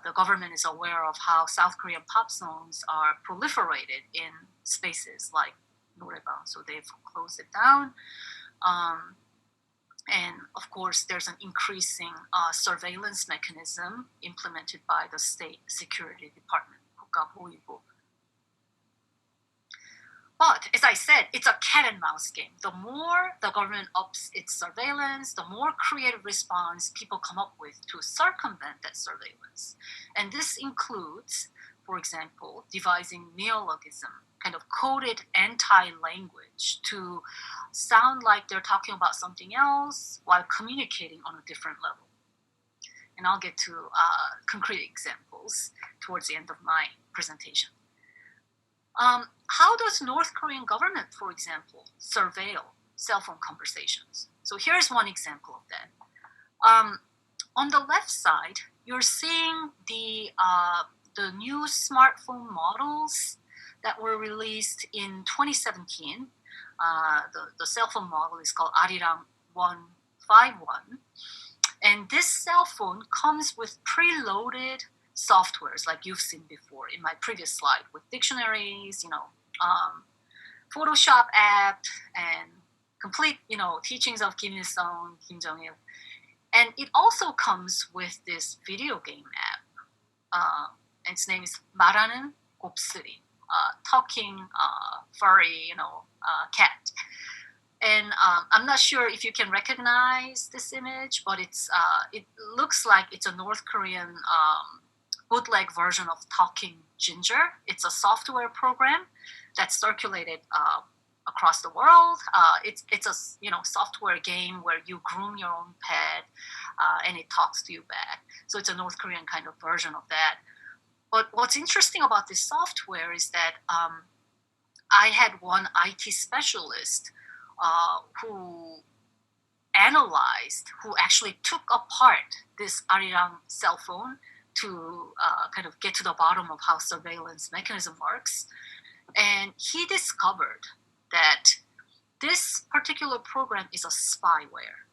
the government is aware of how South Korean pop songs are proliferated in spaces like 노래방. So they've closed it down. And of course, there's an increasing surveillance mechanism implemented by the State Security Department, 모습가 보이고. But as I said, it's a cat and mouse game. The more the government ups its surveillance, the more creative response people come up with to circumvent that surveillance. And this includes, for example, devising neologism, kind of coded anti-language to sound like they're talking about something else while communicating on a different level. And I'll get to concrete examples towards the end of my presentation. How does North Korean government, for example, surveil cell phone conversations? So here's one example of that. On the left side, you're seeing the new smartphone models that were released in 2017. The cell phone model is called Arirang 151. And this cell phone comes with preloaded softwares like you've seen before in my previous slide with dictionaries, Photoshop app and complete, teachings of Kim Il-sung, Kim Jong-il. And it also comes with this video game app. And its name is 말하는 곱슬이, talking furry, cat. And I'm not sure if you can recognize this image, but it looks like it's a North Korean bootleg version of Talking Ginger. It's a software program that's circulated across the world. It's a software game where you groom your own pet and it talks to you back. So it's a North Korean kind of version of that. But what's interesting about this software is that I had one IT specialist who actually took apart this Arirang cell phone to kind of get to the bottom of how surveillance mechanism works. And he discovered that this particular program is a spyware.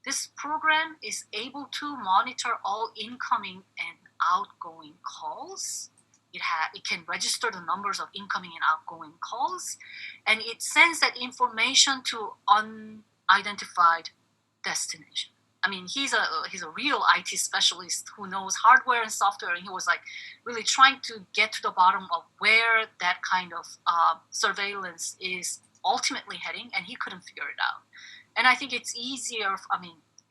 This program is able to monitor all incoming and outgoing calls. It can register the numbers of incoming and outgoing calls, and it sends that information to unidentified destination. I mean, he's a real IT specialist who knows hardware and software, and he was like really trying to get to the bottom of where that kind of surveillance is ultimately heading, and he couldn't figure it out. And I think it's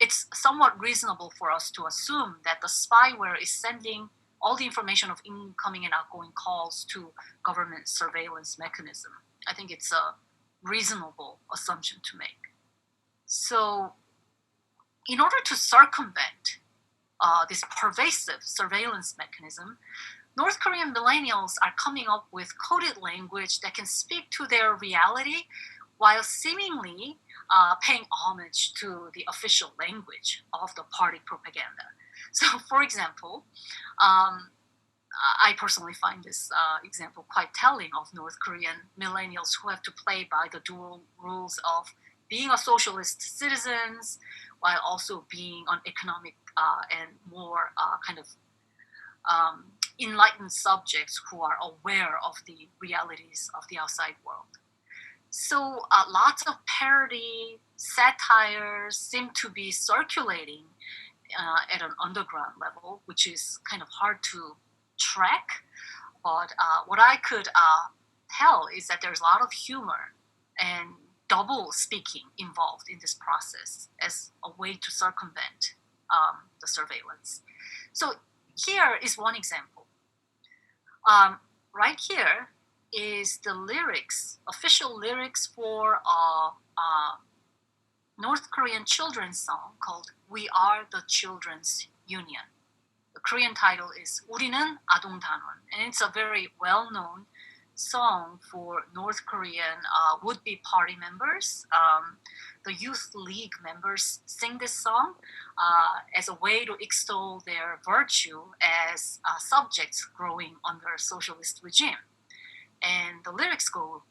it's somewhat reasonable for us to assume that the spyware is sending all the information of incoming and outgoing calls to government surveillance mechanism. I think it's a reasonable assumption to make. So in order to circumvent this pervasive surveillance mechanism, North Korean millennials are coming up with coded language that can speak to their reality while seemingly paying homage to the official language of the party propaganda. So, for example, I personally find this example quite telling of North Korean millennials who have to play by the dual rules of being a socialist citizens while also being on economic and more kind of enlightened subjects who are aware of the realities of the outside world. So lots of parody, satires seem to be circulating at an underground level, which is kind of hard to track. But what I could tell is that there's a lot of humor and double speaking involved in this process as a way to circumvent the surveillance. So here is one example. Right here is the lyrics, official lyrics for a North Korean children's song called We Are the Children's Union. The Korean title is 우리는 아동단원, and it's a very well-known song for North Korean would-be party members. The youth league members sing this song as a way to extol their virtue as subjects growing under a socialist regime. And the lyrics go,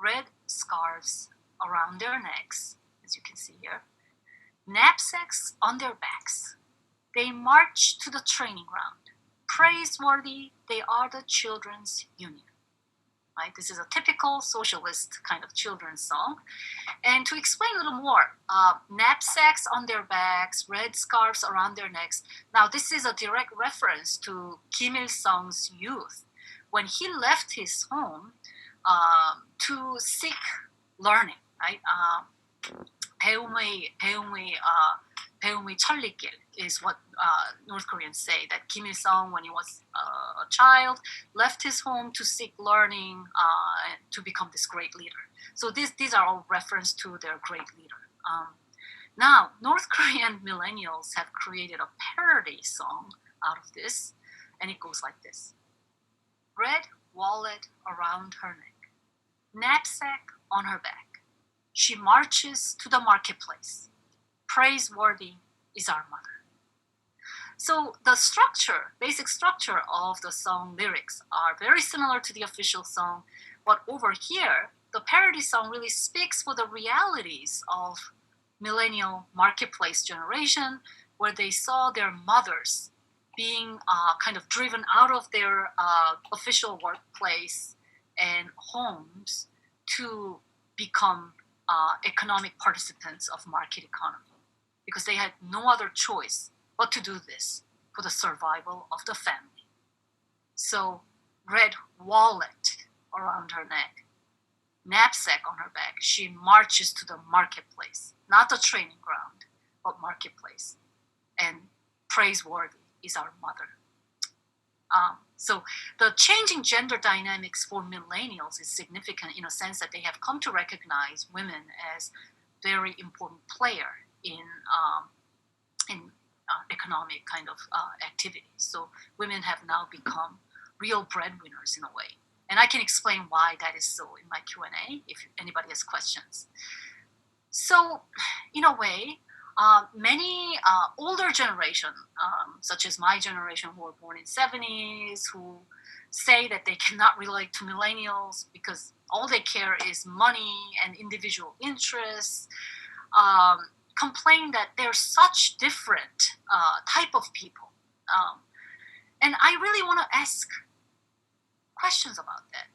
red scarves around their necks, as you can see here, knapsacks on their backs. They march to the training ground. Praiseworthy, they are the children's union. right? This is a typical socialist kind of children's song. And to explain a little more, knapsacks on their backs, red scarves around their necks. Now, this is a direct reference to Kim Il-sung's youth when he left his home to seek learning, right? 배움의 천리길 is what North Koreans say, that Kim Il-sung, when he was a child, left his home to seek learning to become this great leader. So these are all reference to their great leader. Now, North Korean millennials have created a parody song out of this, and it goes like this. Red wallet around her neck, knapsack on her back. She marches to the marketplace. Praiseworthy is our mother. So the structure, basic structure of the song lyrics are very similar to the official song, but over here, the parody song really speaks for the realities of millennial marketplace generation, where they saw their mothers being kind of driven out of their official workplace and homes to become economic participants of market economy, because they had no other choice but to do this for the survival of the family. So, red wallet around her neck, knapsack on her back, she marches to the marketplace, not the training ground, but marketplace. And praiseworthy is our mother. So the changing gender dynamics for millennials is significant in a sense that they have come to recognize women as very important player in economic kind of activities. So women have now become real breadwinners in a way. And I can explain why that is so in my Q&A if anybody has questions. So in a way, many older generation, such as my generation who were born in 70s, who say that they cannot relate to millennials because all they care is money and individual interests, complain that they're such different type of people. And I really want to ask questions about that.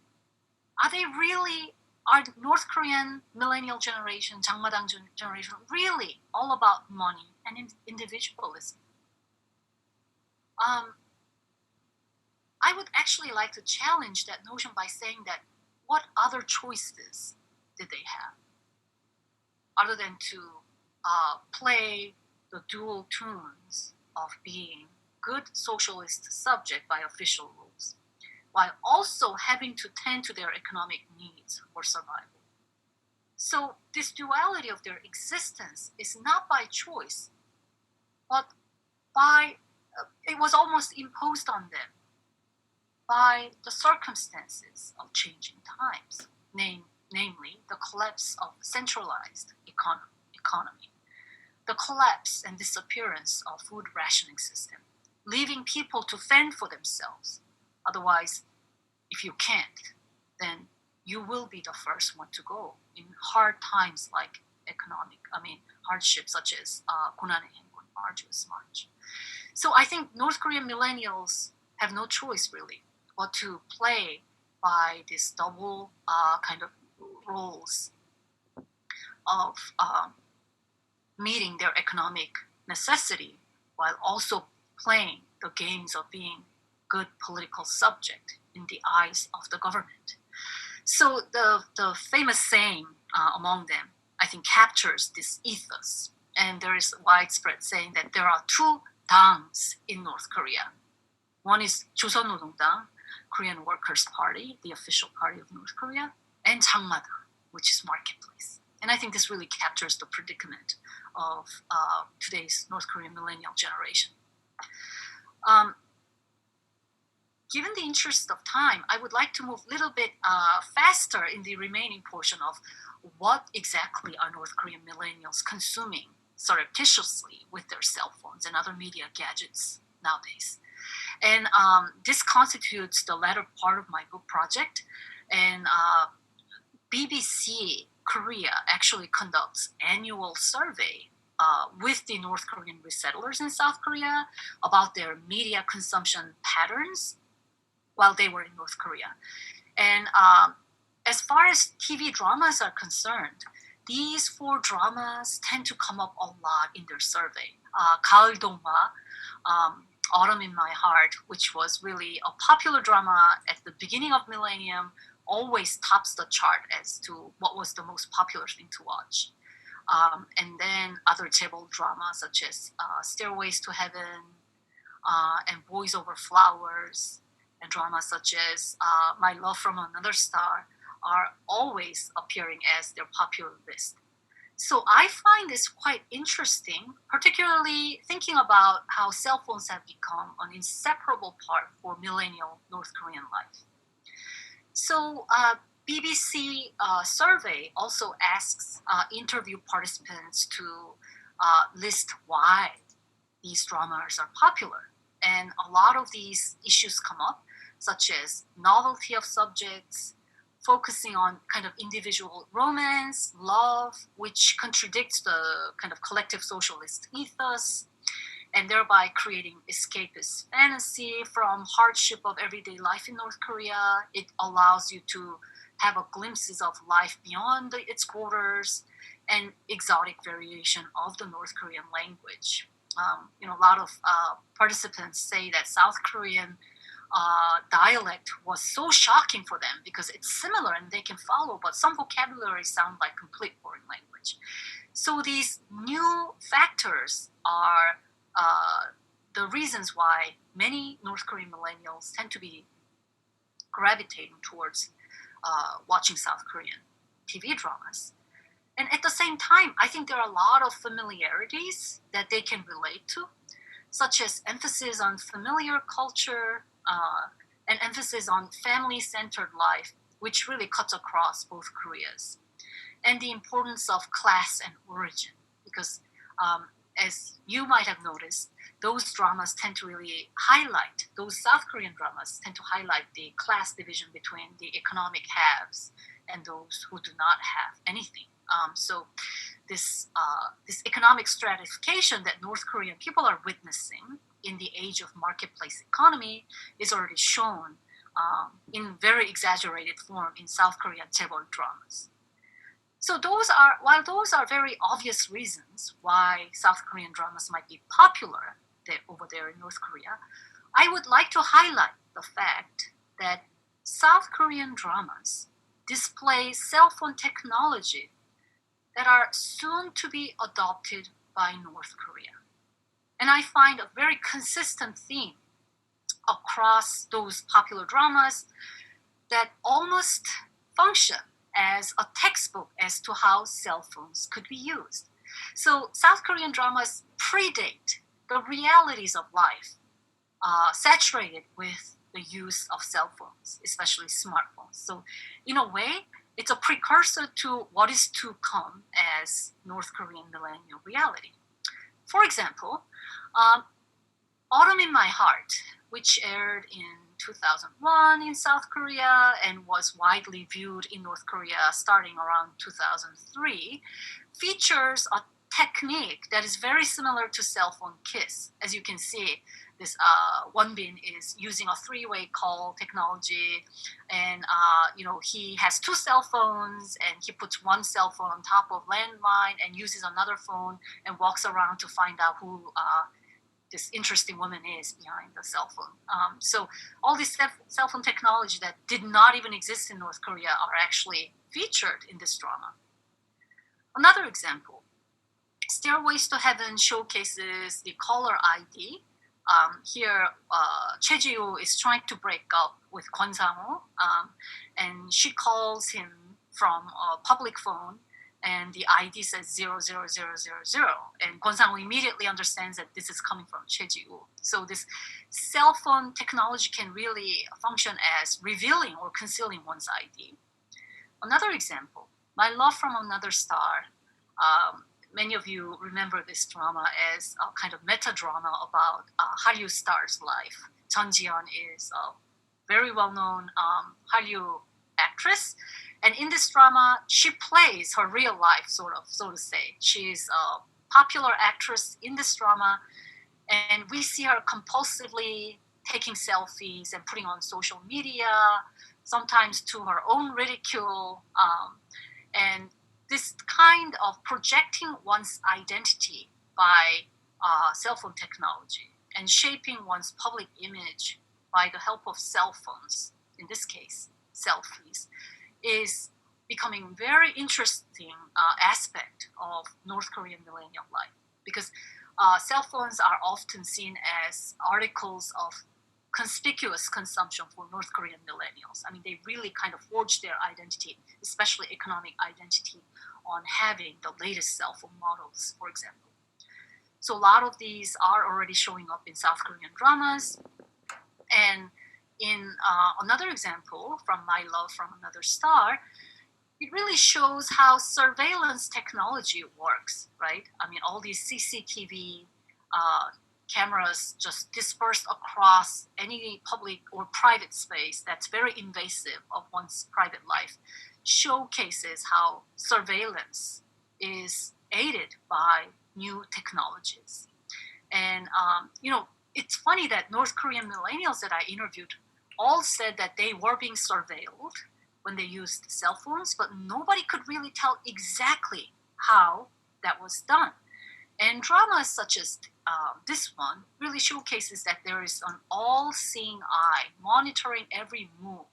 Are the North Korean millennial generation, 장마당 generation, really all about money and individualism? I would actually like to challenge that notion by saying that what other choices did they have other than to play the dual tunes of being good socialist subject by official rules, while also having to tend to their economic needs for survival. So this duality of their existence is not by choice, but it was almost imposed on them by the circumstances of changing times, namely the collapse of centralized economy, the collapse and disappearance of food rationing system, leaving people to fend for themselves. Otherwise, if you can't, then you will be the first one to go in hard times like hardships such as 고난의 행군, arduous march. So I think North Korean millennials have no choice really but to play by this double kind of roles of meeting their economic necessity while also playing the games of being good political subject in the eyes of the government. So the famous saying among them, I think, captures this ethos. And there is widespread saying that there are two 당s in North Korea. One is 조선노동당, Korean Workers' Party, the official party of North Korea, and 장마당, which is marketplace. And I think this really captures the predicament of today's North Korean millennial generation. Given the interest of time, I would like to move a little bit faster in the remaining portion of what exactly are North Korean millennials consuming surreptitiously with their cell phones and other media gadgets nowadays. And this constitutes the latter part of my book project. And BBC Korea actually conducts annual survey with the North Korean resettlers in South Korea about their media consumption patterns while they were in North Korea. And as far as TV dramas are concerned, these 4 dramas tend to come up a lot in their survey. 가을 동화, Autumn in My Heart, which was really a popular drama at the beginning of Millennium, always tops the chart as to what was the most popular thing to watch. And then other table dramas such as Stairways to Heaven and Boys Over Flowers, and dramas such as My Love from Another Star are always appearing as their popular list. So I find this quite interesting, particularly thinking about how cell phones have become an inseparable part for millennial North Korean life. So BBC survey also asks interview participants to list why these dramas are popular. And a lot of these issues come up, such as novelty of subjects, focusing on kind of individual romance, love, which contradicts the kind of collective socialist ethos, and thereby creating escapist fantasy from hardship of everyday life in North Korea. It allows you to have a glimpses of life beyond its borders and exotic variation of the North Korean language. A lot of participants say that South Korean dialect was so shocking for them because it's similar and they can follow, but some vocabulary sound like complete foreign language. So these new factors are the reasons why many North Korean millennials tend to be gravitating towards watching South Korean TV dramas. And at the same time, I think there are a lot of familiarities that they can relate to, such as emphasis on familiar culture, and emphasis on family-centered life, which really cuts across both Koreas, and the importance of class and origin, because as you might have noticed, those dramas tend to really highlight, those South Korean dramas tend to highlight the class division between the economic haves and those who do not have anything. So this economic stratification that North Korean people are witnessing in the age of marketplace economy is already shown in very exaggerated form in South Korean chaebol dramas. So while those are very obvious reasons why South Korean dramas might be popular over there in North Korea, I would like to highlight the fact that South Korean dramas display cell phone technology that are soon to be adopted by North Korea. And I find a very consistent theme across those popular dramas that almost function as a textbook as to how cell phones could be used. So South Korean dramas predate the realities of life, saturated with the use of cell phones, especially smartphones. So in a way, it's a precursor to what is to come as North Korean millennial reality. For example, Autumn in My Heart, which aired in 2001 in South Korea and was widely viewed in North Korea starting around 2003, features a technique that is very similar to cell phone kiss. As you can see, this Wonbin is using a three-way call technology, and he has 2 cell phones, and he puts one cell phone on top of landline and uses another phone and walks around to find out who this interesting woman is behind the cell phone. So all this cell phone technology that did not even exist in North Korea are actually featured in this drama. Another example, Stairways to Heaven showcases the caller ID. Here, Choi Ji-woo is trying to break up with Kwon Sang-woo, and she calls him from a public phone, and the ID says 00000, and Kwon Sang-woo immediately understands that this is coming from Choi Ji-woo. So this cell phone technology can really function as revealing or concealing one's ID. Another example, My Love from Another Star. Many of you remember this drama as a kind of meta drama about Hallyu star's life. Chun Ji-yeon is a very well-known Hallyu actress, and in this drama, she plays her real life, so to say. She's a popular actress in this drama, and we see her compulsively taking selfies and putting on social media, sometimes to her own ridicule, and this kind of projecting one's identity by cell phone technology and shaping one's public image by the help of cell phones, in this case, selfies, is becoming very interesting aspect of North Korean millennial life, because cell phones are often seen as articles of conspicuous consumption for North Korean millennials. I mean, they really kind of forged their identity, especially economic identity, on having the latest cell phone models, for example. So a lot of these are already showing up in South Korean dramas. And in another example from My Love from Another Star, it really shows how surveillance technology works, right? I mean, all these CCTV cameras just dispersed across any public or private space that's very invasive of one's private life showcases how surveillance is aided by new technologies. And, it's funny that North Korean millennials that I interviewed all said that they were being surveilled when they used cell phones, but nobody could really tell exactly how that was done. And dramas such as this one really showcases that there is an all-seeing eye monitoring every move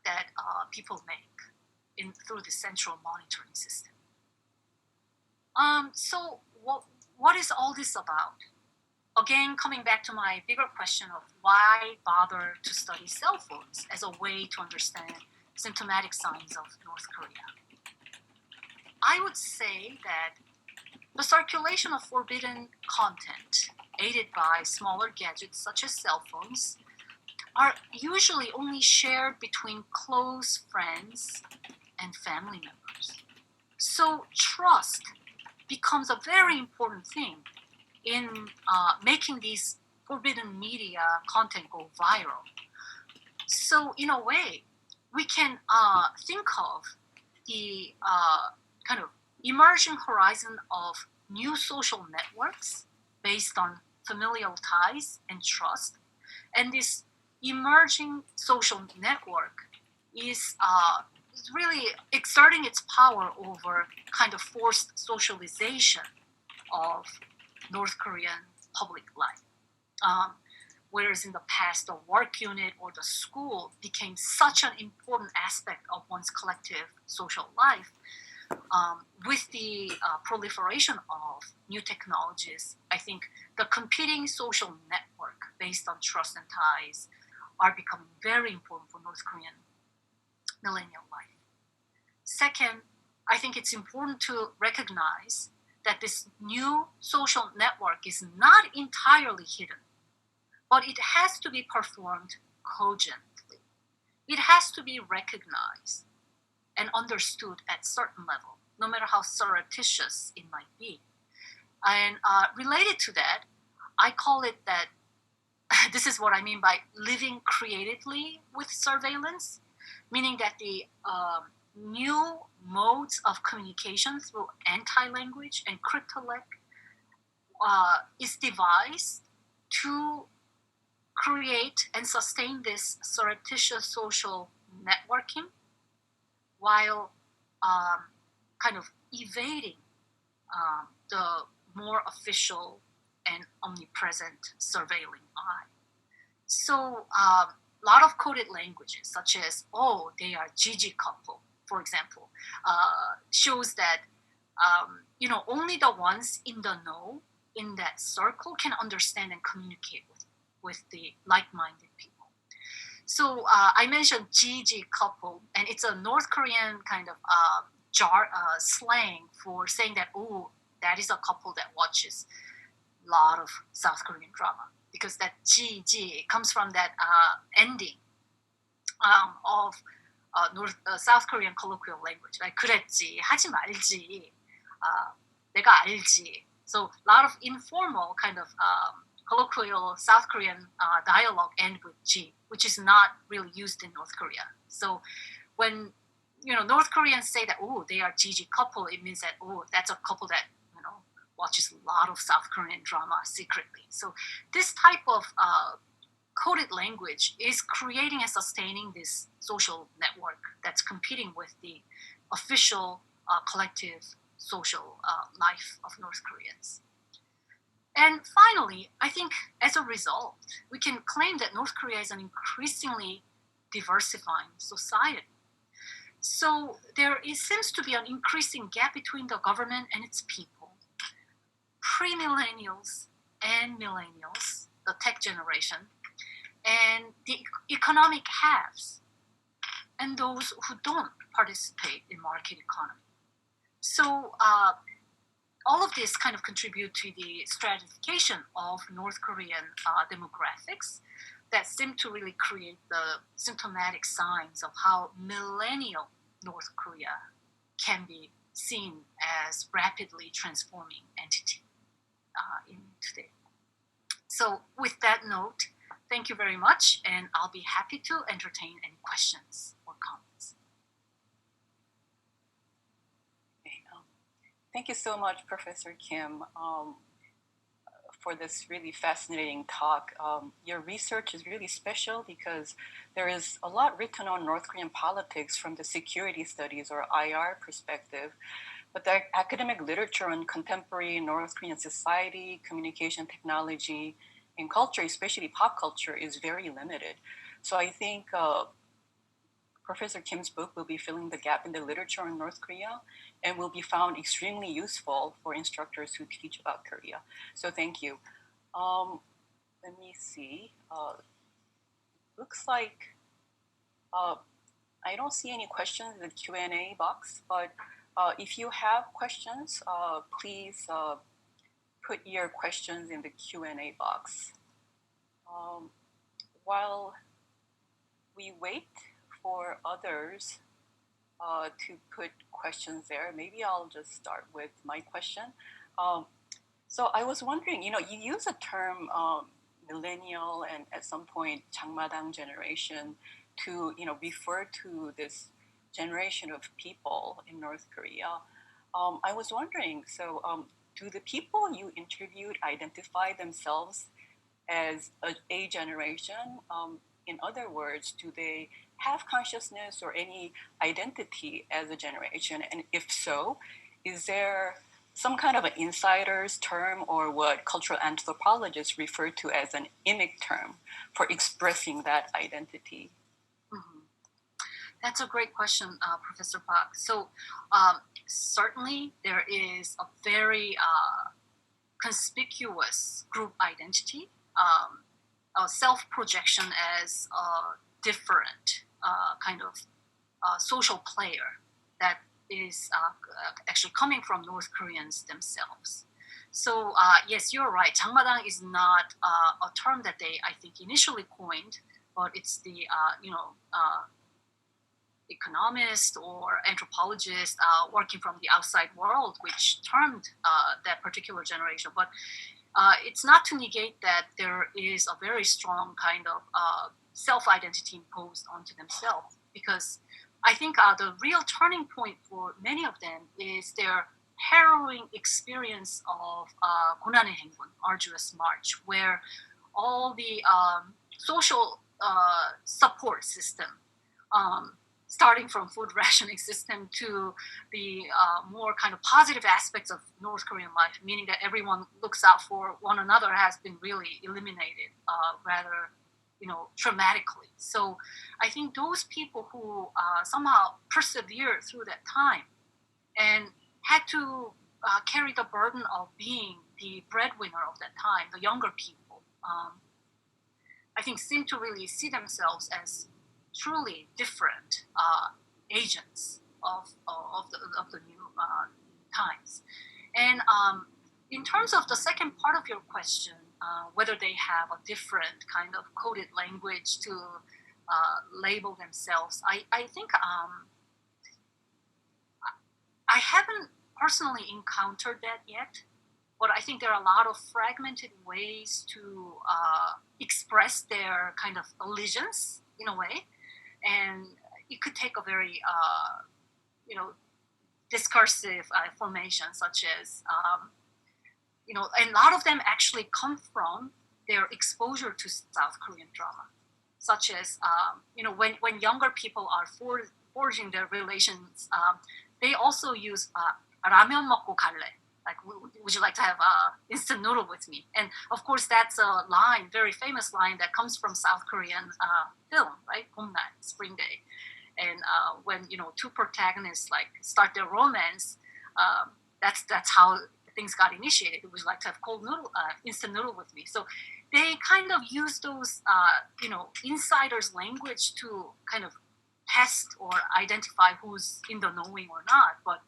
that people make through the central monitoring system. So what is all this about? Again, coming back to my bigger question of why bother to study cell phones as a way to understand symptomatic signs of North Korea. I would say that the circulation of forbidden content, aided by smaller gadgets such as cell phones, are usually only shared between close friends and family members. So trust becomes a very important thing in making these forbidden media content go viral. So in a way, we can think of the kind of emerging horizon of new social networks based on familial ties and trust. And this emerging social network is really exerting its power over kind of forced socialization of North Korean public life. Whereas in the past, the work unit or the school became such an important aspect of one's collective social life, with the proliferation of new technologies, I think the competing social network based on trust and ties are becoming very important for North Korean millennial life. Second, I think it's important to recognize that this new social network is not entirely hidden, but it has to be performed cogently. It has to be recognized and understood at certain level, no matter how surreptitious it might be. And related to that, I call it that this is what I mean by living creatively with surveillance, meaning that the new modes of communication through anti-language and cryptolect is devised to create and sustain this surreptitious social networking while kind of evading the more official and omnipresent surveilling eye. So a lot of coded languages such as, oh, they are GG couple, for example, shows that only the ones in the know in that circle can understand and communicate with the like-minded people. So I mentioned GG couple, and it's a North Korean kind of slang for saying that, oh, that is a couple that watches a lot of South Korean drama, because that GG comes from that ending of South Korean colloquial language, like 그랬지, 하지 말지, 내가 알지. So a lot of informal kind of colloquial South Korean dialogue end with G, which is not really used in North Korea. So when North Koreans say that, oh, they are GG couple, it means that, oh, that's a couple that watches a lot of South Korean drama secretly. So this type of coded language is creating and sustaining this social network that's competing with the official collective social life of North Koreans. And finally, I think as a result, we can claim that North Korea is an increasingly diversifying society. So seems to be an increasing gap between the government and its people. Pre-millennials and millennials, the tech generation, and the economic haves, and those who don't participate in market economy. So all of this kind of contribute to the stratification of North Korean demographics that seem to really create the symptomatic signs of how millennial North Korea can be seen as rapidly transforming entity in today. So with that note, thank you very much, and I'll be happy to entertain any questions or comments. Thank you so much, Professor Kim, for this really fascinating talk. Your research is really special because there is a lot written on North Korean politics from the security studies or IR perspective, but the academic literature on contemporary North Korean society, communication technology, and culture, especially pop culture, is very limited. So I think Professor Kim's book will be filling the gap in the literature in North Korea and will be found extremely useful for instructors who teach about Korea. So thank you. Let me see. Looks like I don't see any questions in the Q&A box, but if you have questions, please put your questions in the Q&A box. While we wait for others to put questions there, maybe I'll just start with my question. So I was wondering, you use a term millennial and at some point 장마당 generation to refer to this generation of people in North Korea. I was wondering, so do the people you interviewed identify themselves as a generation? In other words, do they have consciousness or any identity as a generation? And if so, is there some kind of an insider's term or what cultural anthropologists refer to as an imic term for expressing that identity? Mm-hmm. That's a great question, Professor Park. So certainly there is a very conspicuous group identity, a self-projection as a different kind of social player that is actually coming from North Koreans themselves. So yes, you're right. 장마당 is not a term that they, I think, initially coined, but it's the economist or anthropologist working from the outside world which termed that particular generation. But it's not to negate that there is a very strong kind of self-identity imposed onto themselves, because I think the real turning point for many of them is their harrowing experience of 고난의 행군, arduous march, where all the social support system, starting from food rationing system to the more kind of positive aspects of North Korean life, meaning that everyone looks out for one another, has been really eliminated rather dramatically. So I think those people who somehow persevered through that time and had to carry the burden of being the breadwinner of that time, the younger people, I think seem to really see themselves as truly different agents of the new times. And in terms of the second part of your question, whether they have a different kind of coded language to label themselves, I think I haven't personally encountered that yet, but I think there are a lot of fragmented ways to express their kind of allegiance in a way. And it could take a very, discursive formation, such as, and a lot of them actually come from their exposure to South Korean drama, such as when younger people are forging their relations, they also use ramen 먹고 갈래. Like, would you like to have instant noodle with me? And of course, that's a line, very famous line that comes from South Korean film, right? 봄날, Spring Day. And when two protagonists like start their romance, that's how things got initiated. Would you like to have cold noodle, instant noodle with me? So they kind of use those, insiders' language to kind of test or identify who's in the knowing or not. But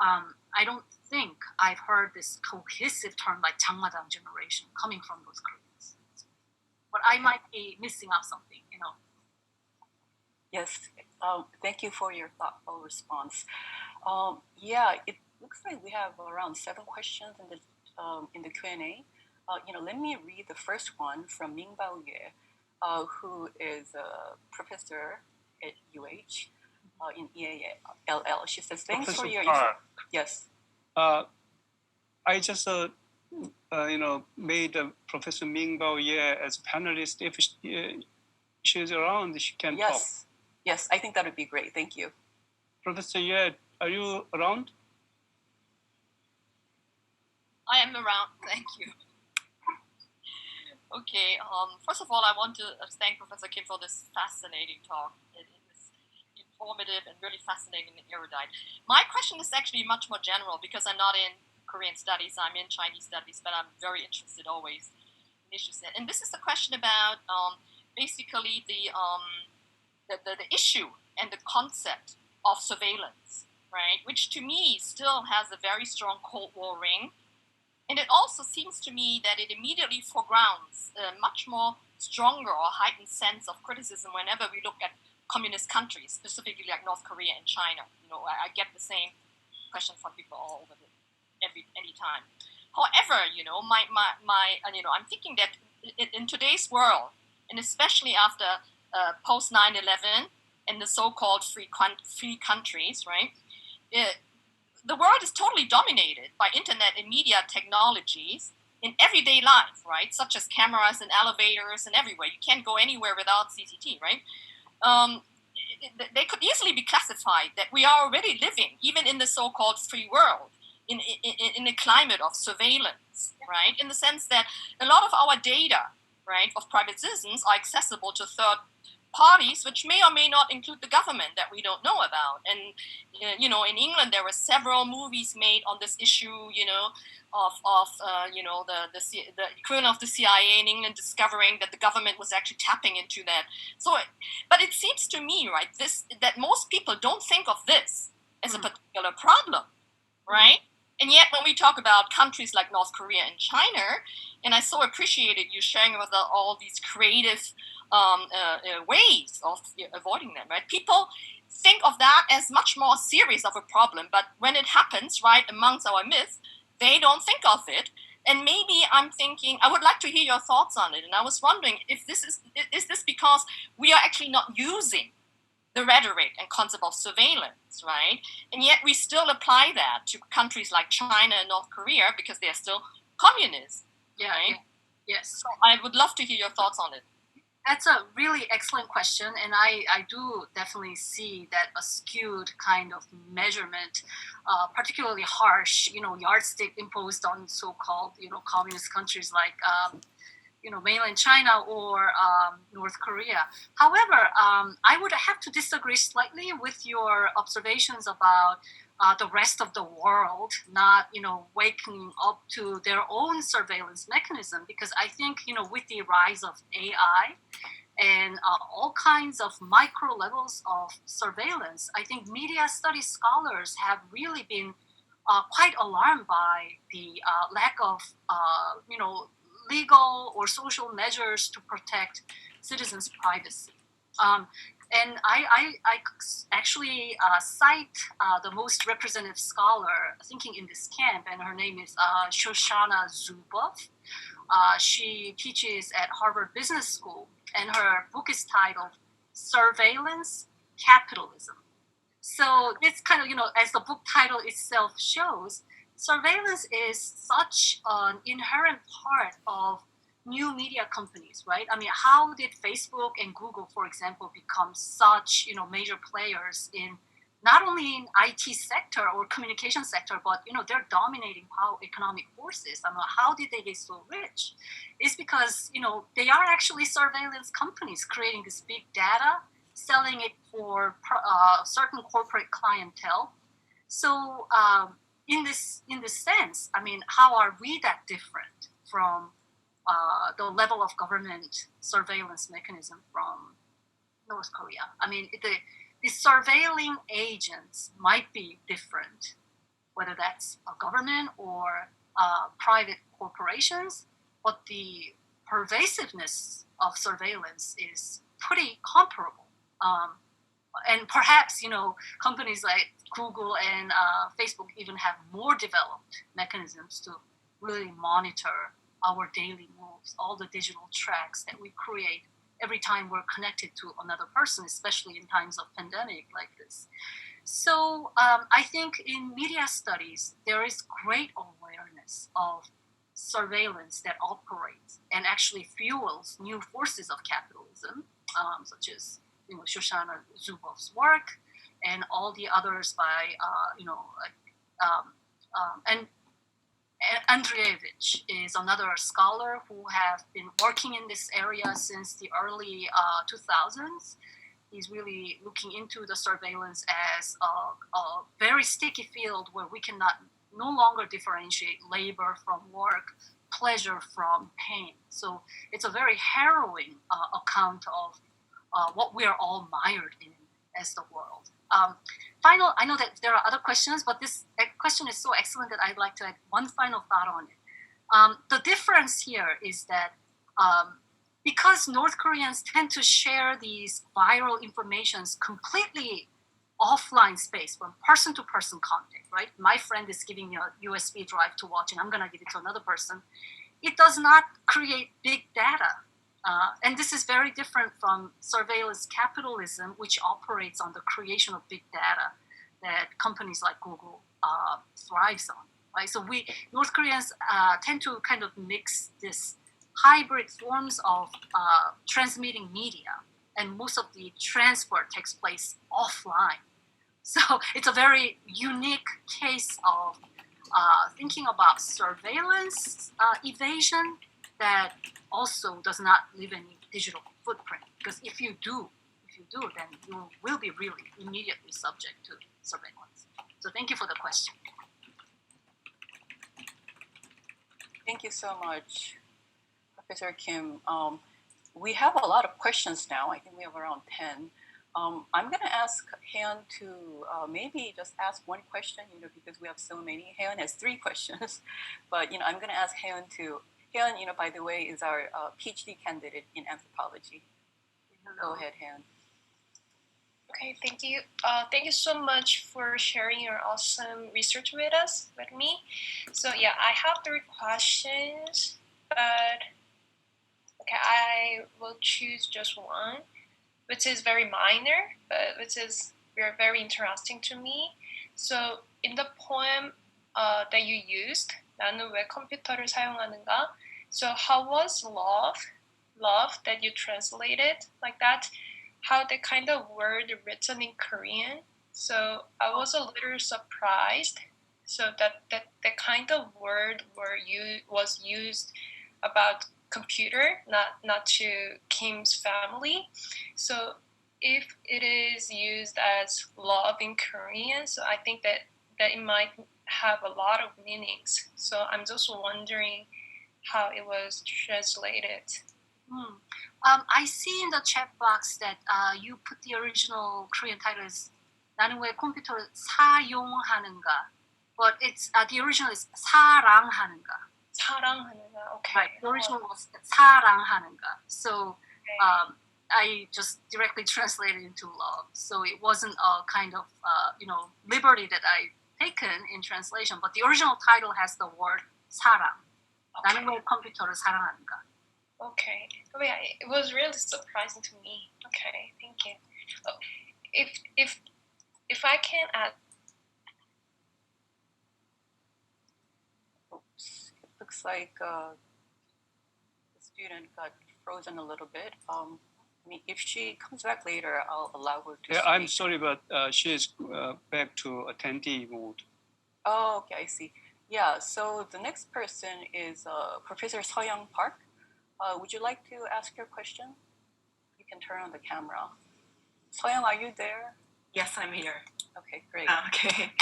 I don't think I've heard this cohesive term like 장마당 generation coming from those Koreans. But I might be missing out something, Yes, thank you for your thoughtful response. It looks like we have around 7 questions in the Q&A. Let me read the first one from Mingbao Yue, who is a professor at UH in EALL. She says, thanks Professor for your Park. Yes. I just made Professor Mingbao Ye as a panelist. If she's around, she can talk. Yes, I think that would be great. Thank you. Professor Ye, are you around? I am around. Thank you. Okay. First of all, I want to thank Professor Kim for this fascinating talk. It is informative and really fascinating and erudite. My question is actually much more general because I'm not in Korean studies. I'm in Chinese studies, but I'm very interested always in issues. And this is a question about basically the issue and the concept of surveillance, right? Which to me still has a very strong Cold War ring. And it also seems to me that it immediately foregrounds a much more stronger or heightened sense of criticism whenever we look at communist countries, specifically like North Korea and China. I get the same question from people all over any time. However, I'm thinking that in today's world, and especially after post 9/11 and the so-called free countries, right? The world is totally dominated by internet and media technologies in everyday life, right? Such as cameras and elevators and everywhere. You can't go anywhere without CCT, right? They could easily be classified that we are already living, even in the so-called free world, in a climate of surveillance, right? In the sense that a lot of our data, right, of private citizens are accessible to third parties, which may or may not include the government that we don't know about. And, in England, there were several movies made on this issue, of the equivalent of the CIA in England discovering that the government was actually tapping into that. So, but it seems to me, right, that most people don't think of this as a particular problem, right? And yet, when we talk about countries like North Korea and China, and I so appreciated you sharing with us all these creative ways of avoiding them, right? People think of that as much more serious of a problem, but when it happens, right, amongst our myths, they don't think of it. And maybe I'm thinking, I would like to hear your thoughts on it. And I was wondering if this is this because we are actually not using the rhetoric and concept of surveillance, right? And yet we still apply that to countries like China and North Korea because they are still communist, right? Yes. So I would love to hear your thoughts on it. That's a really excellent question, and I do definitely see that a skewed kind of measurement, particularly harsh, yardstick imposed on so-called, communist countries like, mainland China or North Korea. However, I would have to disagree slightly with your observations about the rest of the world not, waking up to their own surveillance mechanism, because I think, with the rise of AI and all kinds of micro levels of surveillance, I think media studies scholars have really been quite alarmed by the lack of, legal or social measures to protect citizens' privacy. And I actually cite the most representative scholar thinking in this camp, and her name is Shoshana Zuboff. She teaches at Harvard Business School, and her book is titled Surveillance Capitalism. So it's kind of, as the book title itself shows, surveillance is such an inherent part of new media companies, right? I mean, how did Facebook and Google, for example, become such, major players in not only in IT sector or communication sector, but, they're dominating economic forces. I mean, how did they get so rich? It's because, they are actually surveillance companies creating this big data, selling it for certain corporate clientele. So in this sense, I mean, how are we that different from the level of government surveillance mechanism from North Korea? I mean, the surveilling agents might be different, whether that's a government or private corporations, but the pervasiveness of surveillance is pretty comparable. And perhaps, companies like Google and Facebook even have more developed mechanisms to really monitor our daily moves, all the digital tracks that we create every time we're connected to another person, especially in times of pandemic like this. So I think in media studies, there is great awareness of surveillance that operates and actually fuels new forces of capitalism, such as Shoshana Zuboff's work and all the others by and Andreevich is another scholar who have been working in this area since the early 2000s. He's really looking into the surveillance as a very sticky field where we cannot no longer differentiate labor from work, pleasure from pain. So it's a very harrowing account of what we are all mired in as the world. I know that there are other questions, but this question is so excellent that I'd like to add one final thought on it. The difference here is that because North Koreans tend to share these viral informations completely offline space, from person to person contact, right? My friend is giving me a USB drive to watch and I'm gonna give it to another person. It does not create big data. And this is very different from surveillance capitalism, which operates on the creation of big data that companies like Google thrives on, right? So North Koreans tend to kind of mix this hybrid forms of transmitting media, and most of the transfer takes place offline. So it's a very unique case of thinking about surveillance evasion that also does not leave any digital footprint. Because if you do, then you will be really immediately subject to surveillance. So thank you for the question. Thank you so much, Professor Kim. We have a lot of questions now. I think we have around 10. I'm going to ask Haeun to maybe just ask one question, because we have so many. Haeun has 3 questions, but I'm going to ask Haeun to. Haeun, by the way, is our PhD candidate in anthropology. Go ahead, Haeun. Okay, thank you. Thank you so much for sharing your awesome research with me. So yeah, I have 3 questions, but okay, I will choose just one, which is very minor, but which is very interesting to me. So in the poem that you used, 나는 왜 컴퓨터를 사용하는가? So how was love that you translated like that? How the kind of word written in Korean? So I was a little surprised. So that kind of word was used about computer, not to Kim's family. So if it is used as love in Korean, so I think that it might have a lot of meanings. So I'm just wondering how it was translated. I see in the chat box that you put the original Korean title as 나는 왜 컴퓨터를 사용하는가, but it's the original is 사랑하는가. 사랑하는가. Okay. Right. The original was 사랑하는가. So I just directly translated into love. So it wasn't a kind of liberty that I taken in translation, but the original title has the word 사랑. Okay. 나는 왜 컴퓨터를 사랑하는가. Okay. Oh, yeah, it was really surprising to me. Okay, thank you. If I can add. Oops, it looks like the student got frozen a little bit. I mean, if she comes back later, I'll allow her to Yeah, speak. I'm sorry, but she is back to attendee mode. Oh, okay, I see. Yeah, so the next person is Professor Suk-Young Park. Would you like to ask your question? You can turn on the camera. Suk-Young, are you there? Yes, I'm here. Okay, great. Okay.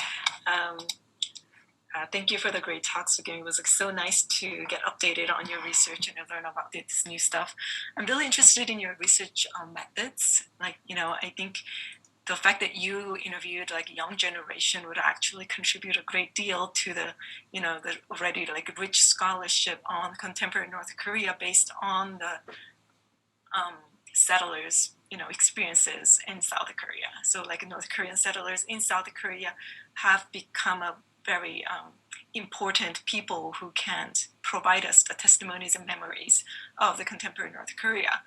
Thank you for the great talks again. It was so nice to get updated on your research and learn about this new stuff. I'm really interested in your research methods. Like, I think the fact that you interviewed like young generation would actually contribute a great deal to the, the already like rich scholarship on contemporary North Korea based on the settlers, experiences in South Korea. So like North Korean settlers in South Korea have become a very important people who can provide us the testimonies and memories of the contemporary North Korea.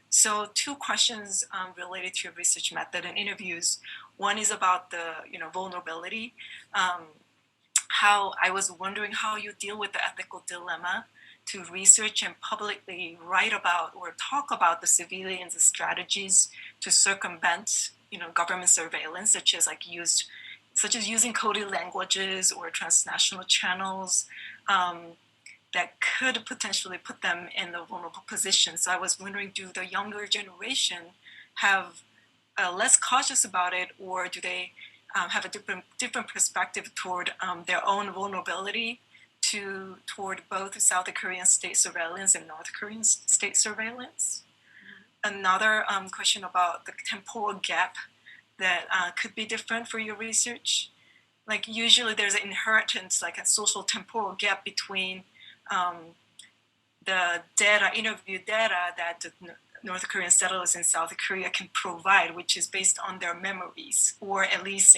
So 2 questions related to your research method and interviews. One is about the vulnerability. How I was wondering how you deal with the ethical dilemma to research and publicly write about or talk about the civilians' strategies to circumvent, government surveillance, such as using coded languages or transnational channels that could potentially put them in a vulnerable position. So I was wondering, do the younger generation have less cautious about it, or do they have a different perspective toward their own vulnerability toward both South Korean state surveillance and North Korean state surveillance? Another question about the temporal gap that could be different for your research. Like usually there's an inheritance, like a social temporal gap between the interview data that the North Korean settlers in South Korea can provide, which is based on their memories, or at least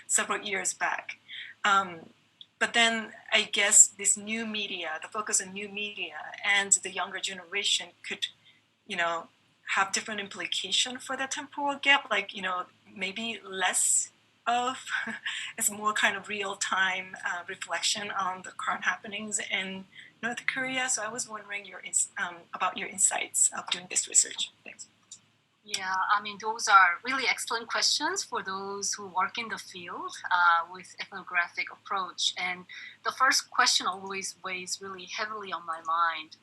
several years back. But then I guess this new media, the focus on new media and the younger generation could, have different implication for the temporal gap, like, maybe less of, it's more kind of real-time reflection on the current happenings in North Korea. So I was wondering about your insights of doing this research. Thanks. Yeah, I mean, those are really excellent questions for those who work in the field with ethnographic approach. And the first question always weighs really heavily on my mind.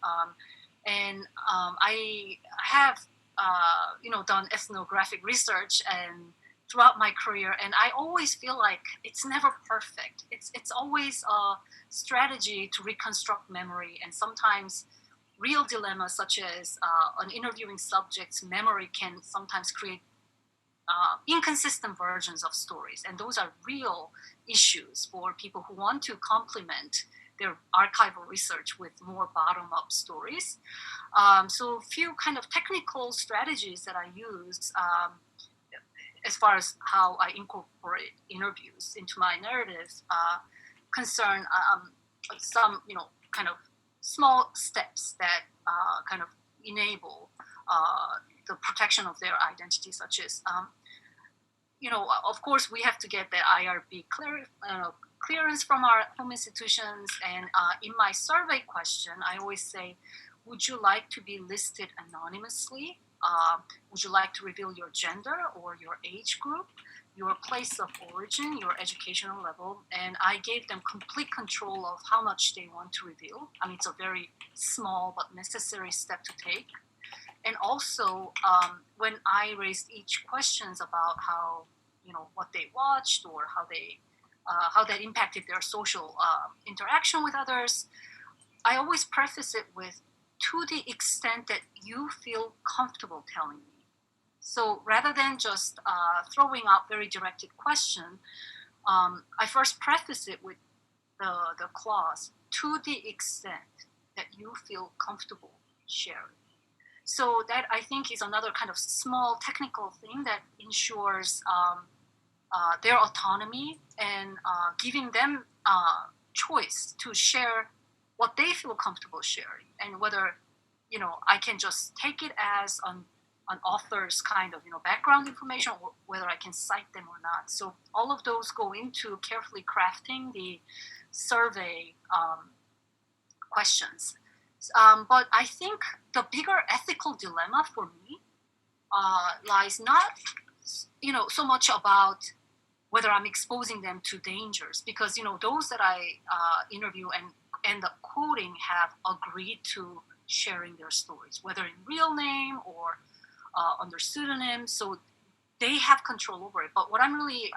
I have, done ethnographic research and throughout my career, and I always feel like it's never perfect. It's always a strategy to reconstruct memory, and sometimes real dilemmas such as an interviewing subject's memory can sometimes create inconsistent versions of stories. And those are real issues for people who want to complement their archival research with more bottom-up stories. So a few kind of technical strategies that I use as far as how I incorporate interviews into my narratives concern some, kind of small steps that kind of enable the protection of their identity, such as, of course, we have to get the IRB clearance from our home institutions. And in my survey question, I always say, would you like to be listed anonymously? Would you like to reveal your gender or your age group, your place of origin, your educational level? And I gave them complete control of how much they want to reveal. I mean, it's a very small but necessary step to take. And also, when I raised each questions about how, what they watched or how that impacted their social interaction with others, I always preface it with, to the extent that you feel comfortable telling me. So rather than just throwing out very directed question, I first preface it with the clause, to the extent that you feel comfortable sharing. So that, I think, is another kind of small technical thing that ensures their autonomy and giving them choice to share what they feel comfortable sharing, and whether, I can just take it as an author's kind of, background information, or whether I can cite them or not. So all of those go into carefully crafting the survey questions. But I think the bigger ethical dilemma for me lies not, so much about whether I'm exposing them to dangers, because those that I interview and end up quoting have agreed to sharing their stories, whether in real name or under pseudonym. So they have control over it. But what I'm really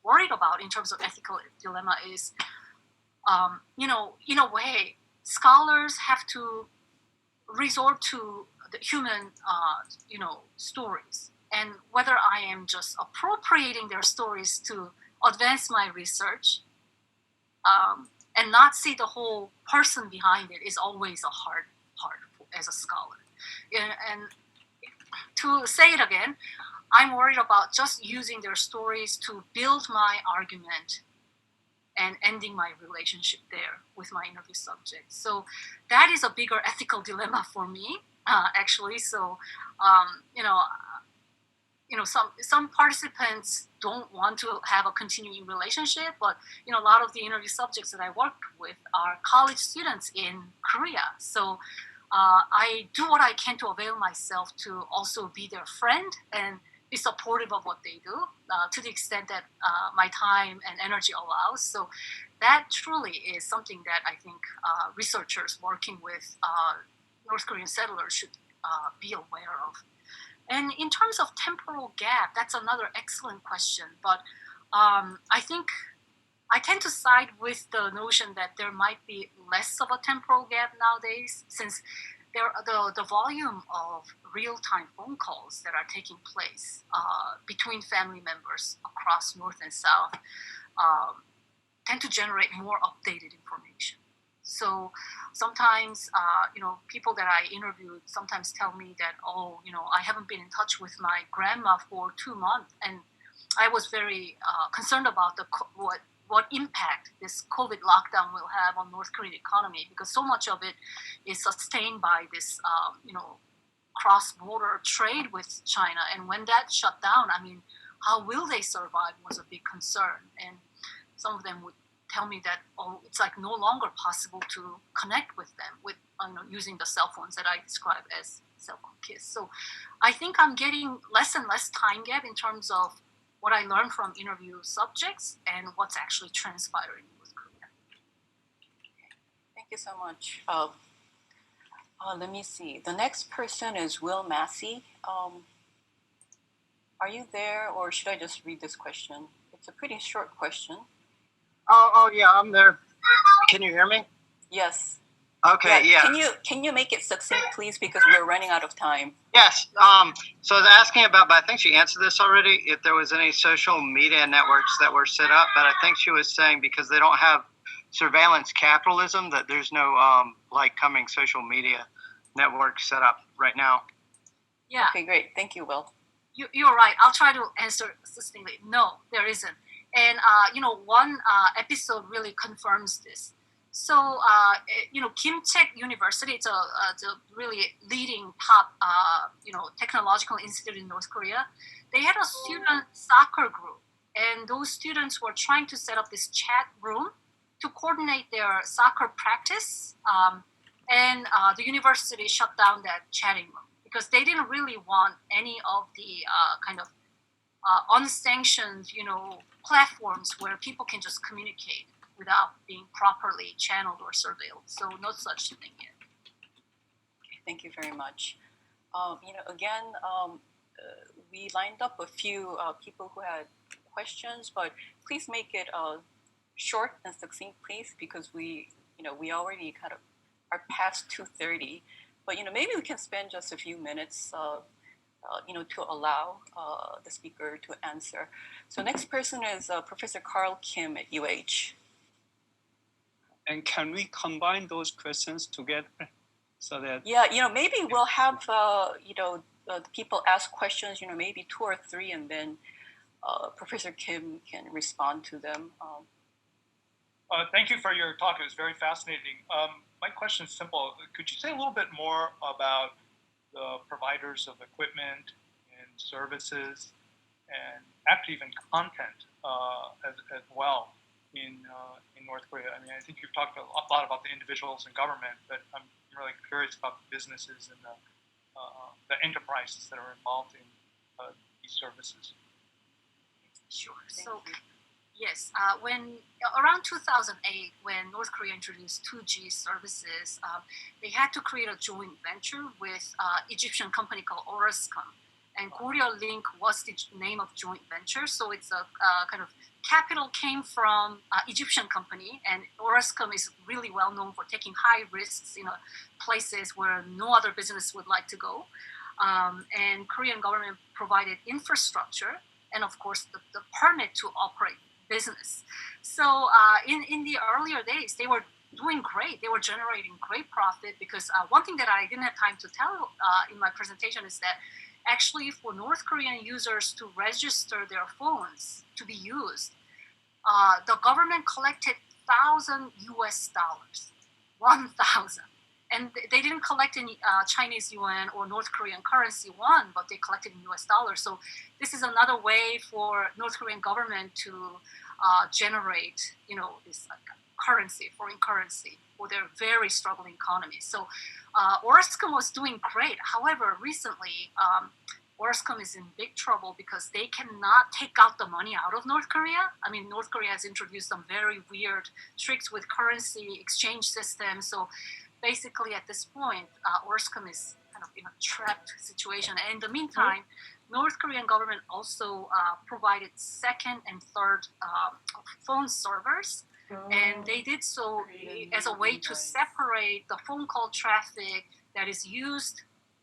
worried about in terms of ethical dilemma is, in a way, scholars have to resort to the human, stories, and whether I am just appropriating their stories to advance my research, and not see the whole person behind it is always a hard part as a scholar. And to say it again, I'm worried about just using their stories to build my argument and ending my relationship there with my interview subject. So that is a bigger ethical dilemma for me, actually. So, some participants don't want to have a continuing relationship, but a lot of the interview subjects that I work with are college students in Korea. So I do what I can to avail myself to also be their friend and be supportive of what they do, to the extent that my time and energy allows. So that truly is something that I think researchers working with North Korean settlers should be aware of. And in terms of temporal gap, that's another excellent question. But I think I tend to side with the notion that there might be less of a temporal gap nowadays, since the volume of real-time phone calls that are taking place between family members across North and South tend to generate more updated information. So sometimes, people that I interviewed sometimes tell me that, I haven't been in touch with my grandma for 2 months, and I was very concerned about what impact this COVID lockdown will have on North Korean economy, because so much of it is sustained by this, cross-border trade with China. And when that shut down, how will they survive was a big concern. And some of them would tell me that, it's like no longer possible to connect with them with using the cell phones that I describe as cell phone kids. So I think I'm getting less and less time gap in terms of what I learned from interview subjects and what's actually transpiring in North Korea. Thank you so much. Let me see. The next person is Will Massey. Are you there, or should I just read this question? It's a pretty short question. Oh yeah, I'm there. Can you hear me? Yes. Okay, yeah. Can you make it succinct, please, because we're running out of time? Yes. So I was asking about, but I think she answered this already, if there was any social media networks that were set up, but I think she was saying because they don't have surveillance capitalism, that there's no coming social media network set up right now. Yeah. Okay, great. Thank you, Will. You're right. I'll try to answer succinctly. No, there isn't. And one episode really confirms this. So Kim Chek University, it's a really leading top technological institute in North Korea. They had a student soccer group, and those students were trying to set up this chat room to coordinate their soccer practice. And the university shut down that chatting room because they didn't really want any of the unsanctioned, platforms where people can just communicate without being properly channeled or surveilled. So no such thing yet. Okay, thank you very much. We lined up a few people who had questions, but please make it short and succinct, please, because we already kind of are past 2:30. But maybe we can spend just a few minutes to allow the speaker to answer. So next person is Professor Carl Kim at UH. And can we combine those questions together so that? Yeah, maybe we'll have the people ask questions, maybe 2 or 3, and then Professor Kim can respond to them. Thank you for your talk. It was very fascinating. My question is simple. Could you say a little bit more about the providers of equipment and services and actually even content as well? in North Korea? I mean, I think you've talked a lot about the individuals and government, but I'm really curious about the businesses and the enterprises that are involved in these services. Sure. So, yes, when around 2008, when North Korea introduced 2G services, they had to create a joint venture with Egyptian company called Orascom. And Korea Link was the name of joint venture. So it's a kind of capital came from Egyptian company, and Orascom is really well known for taking high risks in places where no other business would like to go. And Korean government provided infrastructure and of course the permit to operate business. So in the earlier days, they were doing great. They were generating great profit because one thing that I didn't have time to tell in my presentation is that actually for North Korean users to register their phones to be used, the government collected $1,000, 1,000. And they didn't collect in Chinese yuan or North Korean currency won, but they collected in US dollars. So this is another way for North Korean government to generate, this currency, foreign currency, for their very struggling economy. So Orascom was doing great. However, recently, Orascom is in big trouble because they cannot take out the money out of North Korea. I mean, North Korea has introduced some very weird tricks with currency exchange systems. So basically, at this point, Orascom is kind of in a trapped situation. And in the meantime, North Korean government also provided second and third phone servers. And they did so as a way to separate the phone call traffic that is used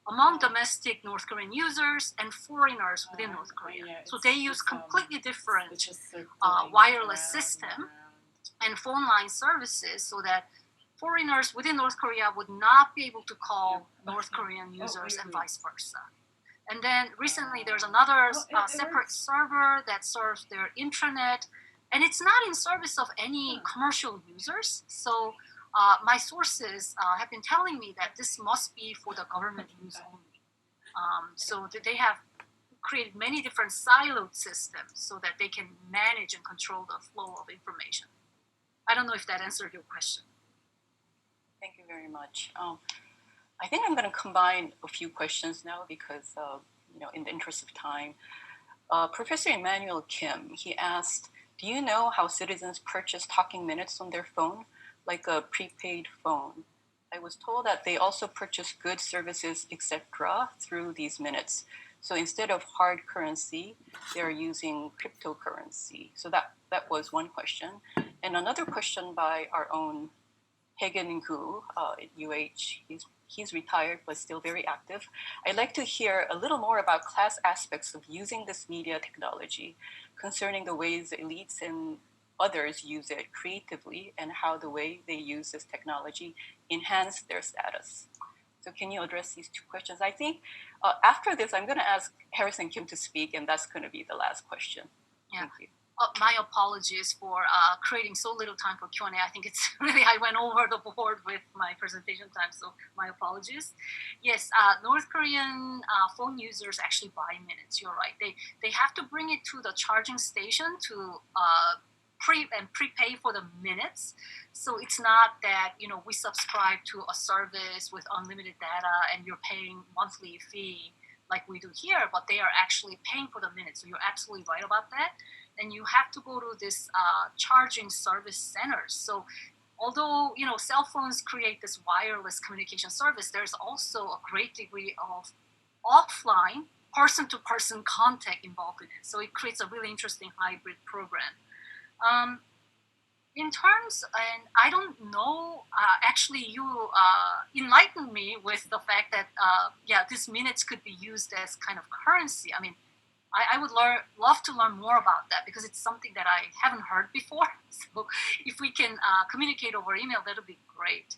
among domestic North Korean users and foreigners within North Korea. So they use completely different wireless system and phone line services so that foreigners within North Korea would not be able to call North Korean users and vice versa. And then recently there's another separate server that serves their intranet, and it's not in service of any commercial users. So my sources have been telling me that this must be for the government use only. So they have created many different siloed systems so that they can manage and control the flow of information. I don't know if that answered your question. Thank you very much. I think I'm going to combine a few questions now because, in the interest of time. Professor Emmanuel Kim, he asked, do you know how citizens purchase talking minutes on their phone, like a prepaid phone? I was told that they also purchase goods, services, etc. through these minutes. So instead of hard currency, they're using cryptocurrency. So that was one question. And another question by our own Haegen-gu at UH, he's retired but still very active. I'd like to hear a little more about class aspects of using this media technology, concerning the ways elites and others use it creatively and how the way they use this technology enhance their status. So can you address these two questions? I think after this, I'm going to ask Harris and Kim to speak, and that's going to be the last question. Yeah. Thank you. My apologies for creating so little time for Q&A. I think it's really, I went over the board with my presentation time, so my apologies. Yes, North Korean phone users actually buy minutes, you're right. They have to bring it to the charging station to prepay for the minutes. So it's not that, we subscribe to a service with unlimited data and you're paying monthly fee like we do here, but they are actually paying for the minutes. So you're absolutely right about that. And you have to go to this charging service centers. So although, cell phones create this wireless communication service, there's also a great degree of offline person-to-person contact involved in it. So it creates a really interesting hybrid program. In terms, and I don't know, actually you enlightened me with the fact that, these minutes could be used as kind of currency. I mean, I would love to learn more about that because it's something that I haven't heard before. So if we can communicate over email, that would be great.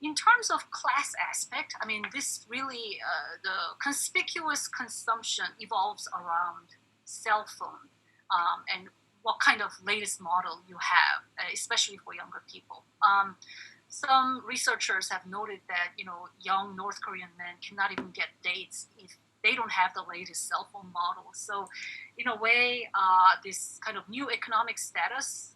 In terms of class aspect, I mean, this really, the conspicuous consumption evolves around cell phone and what kind of latest model you have, especially for younger people. Some researchers have noted that, young North Korean men cannot even get dates if they don't have the latest cell phone model. So in a way, this kind of new economic status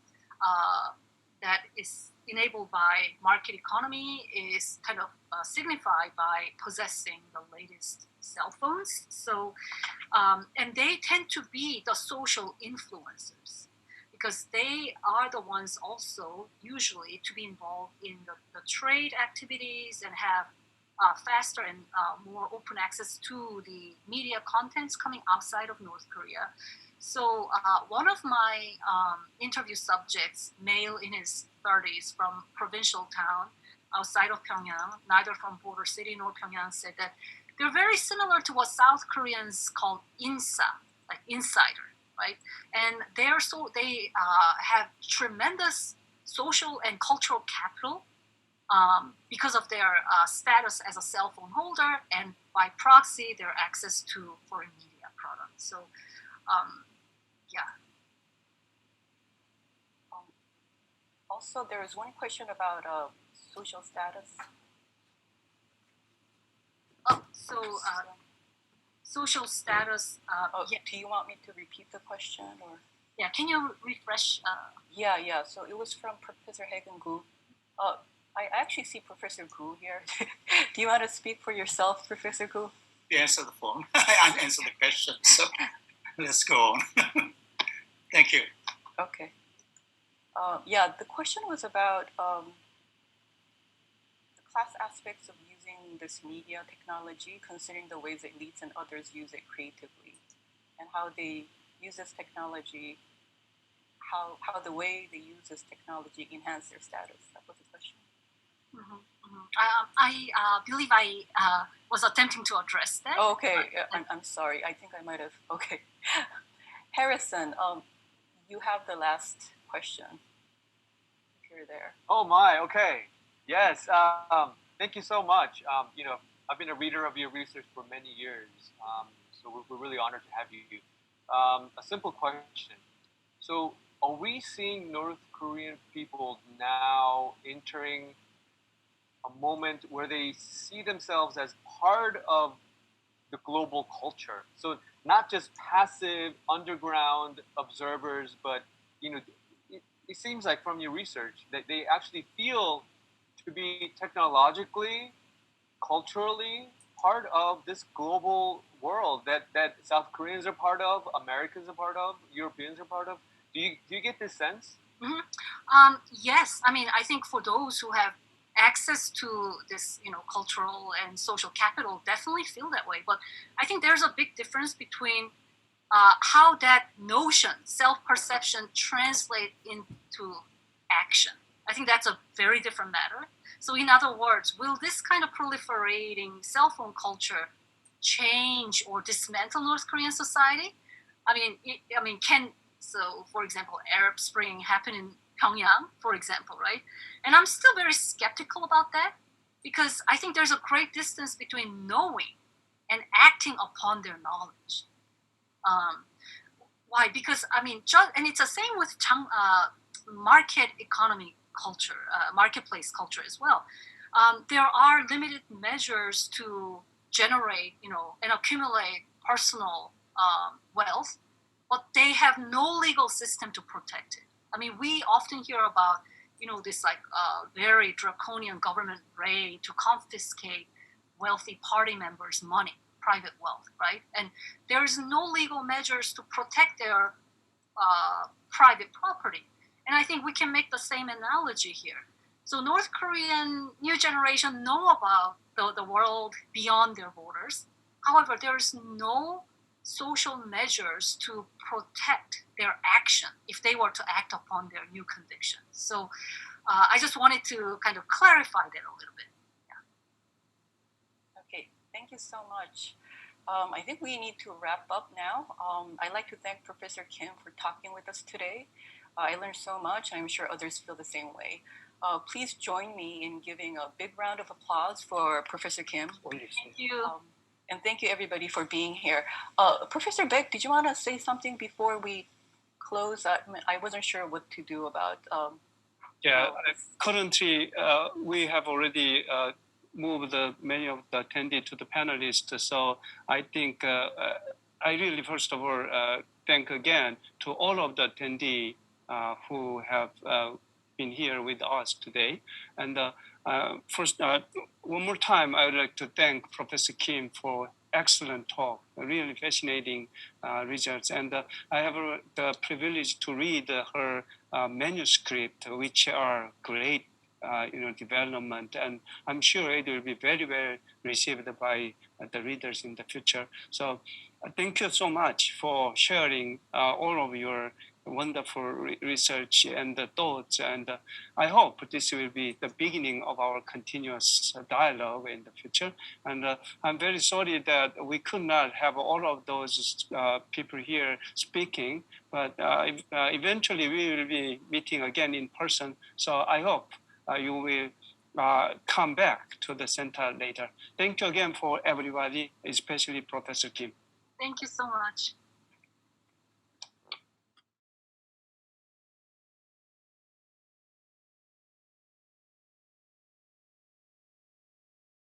that is enabled by market economy is kind of signified by possessing the latest cell phones. So, and they tend to be the social influencers because they are the ones also usually to be involved in the trade activities and have faster and more open access to the media contents coming outside of North Korea. So one of my interview subjects, male in his 30s from provincial town outside of Pyongyang, neither from border city nor Pyongyang, said that they're very similar to what South Koreans call insa, like insider, right? And they have tremendous social and cultural capital because of their status as a cell phone holder, and by proxy, their access to foreign media products. So, yeah. Also, there is one question about social status. Social status. Yeah. Do you want me to repeat the question, or? Yeah, can you refresh? Yeah. So it was from Professor Hagen Gu. I actually see Professor Gu here. Do you want to speak for yourself, Professor Gu? You answer the phone. I answer the question. So let's go on. Thank you. Okay. Yeah, the question was about the class aspects of using this media technology, considering the ways elites and others use it creatively, and how they use this technology, how the way they use this technology enhance their status. That was the question. Mm-hmm, mm-hmm. I believe I was attempting to address that. Oh, okay, I'm sorry. I think I might have. Okay. Harrison, you have the last question. If you're there. Oh my, okay. Yes, thank you so much. I've been a reader of your research for many years, so we're really honored to have you. A simple question. So are we seeing North Korean people now entering a moment where they see themselves as part of the global culture? So not just passive underground observers, but it seems like from your research that they actually feel to be technologically, culturally part of this global world that South Koreans are part of, Americans are part of, Europeans are part of. Do you get this sense? Mm-hmm. Yes, I mean, I think for those who have access to this, cultural and social capital, definitely feel that way. But I think there's a big difference between how that notion, self-perception, translate into action. I think that's a very different matter. So in other words, will this kind of proliferating cell phone culture change or dismantle North Korean society? For example, Arab Spring happened in Pyongyang, for example, right? And I'm still very skeptical about that because I think there's a great distance between knowing and acting upon their knowledge. Why? Because and it's the same with market economy culture, marketplace culture as well. There are limited measures to generate, and accumulate personal wealth, but they have no legal system to protect it. I mean, we often hear about, this very draconian government raid to confiscate wealthy party members' money, private wealth, right? And there is no legal measures to protect their private property. And I think we can make the same analogy here. So North Korean new generation know about the world beyond their borders. However, there is no social measures to protect their action if they were to act upon their new convictions. So I just wanted to kind of clarify that a little bit. Yeah. Okay, thank you so much. I think we need to wrap up now. I'd like to thank Professor Kim for talking with us today. I learned so much, and I'm sure others feel the same way. Please join me in giving a big round of applause for Professor Kim. Thank you. And thank you, everybody, for being here. Professor Beck, did you want to say something before we close? I wasn't sure what to do about... Currently, we have already move many of the attendees to the panelists. So I think I really, first of all, thank again to all of the attendees who have been here with us today. And first, one more time, I would like to thank Professor Kim for excellent talk, really fascinating results. And I have the privilege to read her manuscript, which are great, development. And I'm sure it will be very well received by the readers in the future. So thank you so much for sharing all of your wonderful research and thoughts. And I hope this will be the beginning of our continuous dialogue in the future. And I'm very sorry that we could not have all of those people here speaking, but eventually we will be meeting again in person. So I hope you will come back to the center later. Thank you again for everybody, especially Professor Kim. Thank you so much.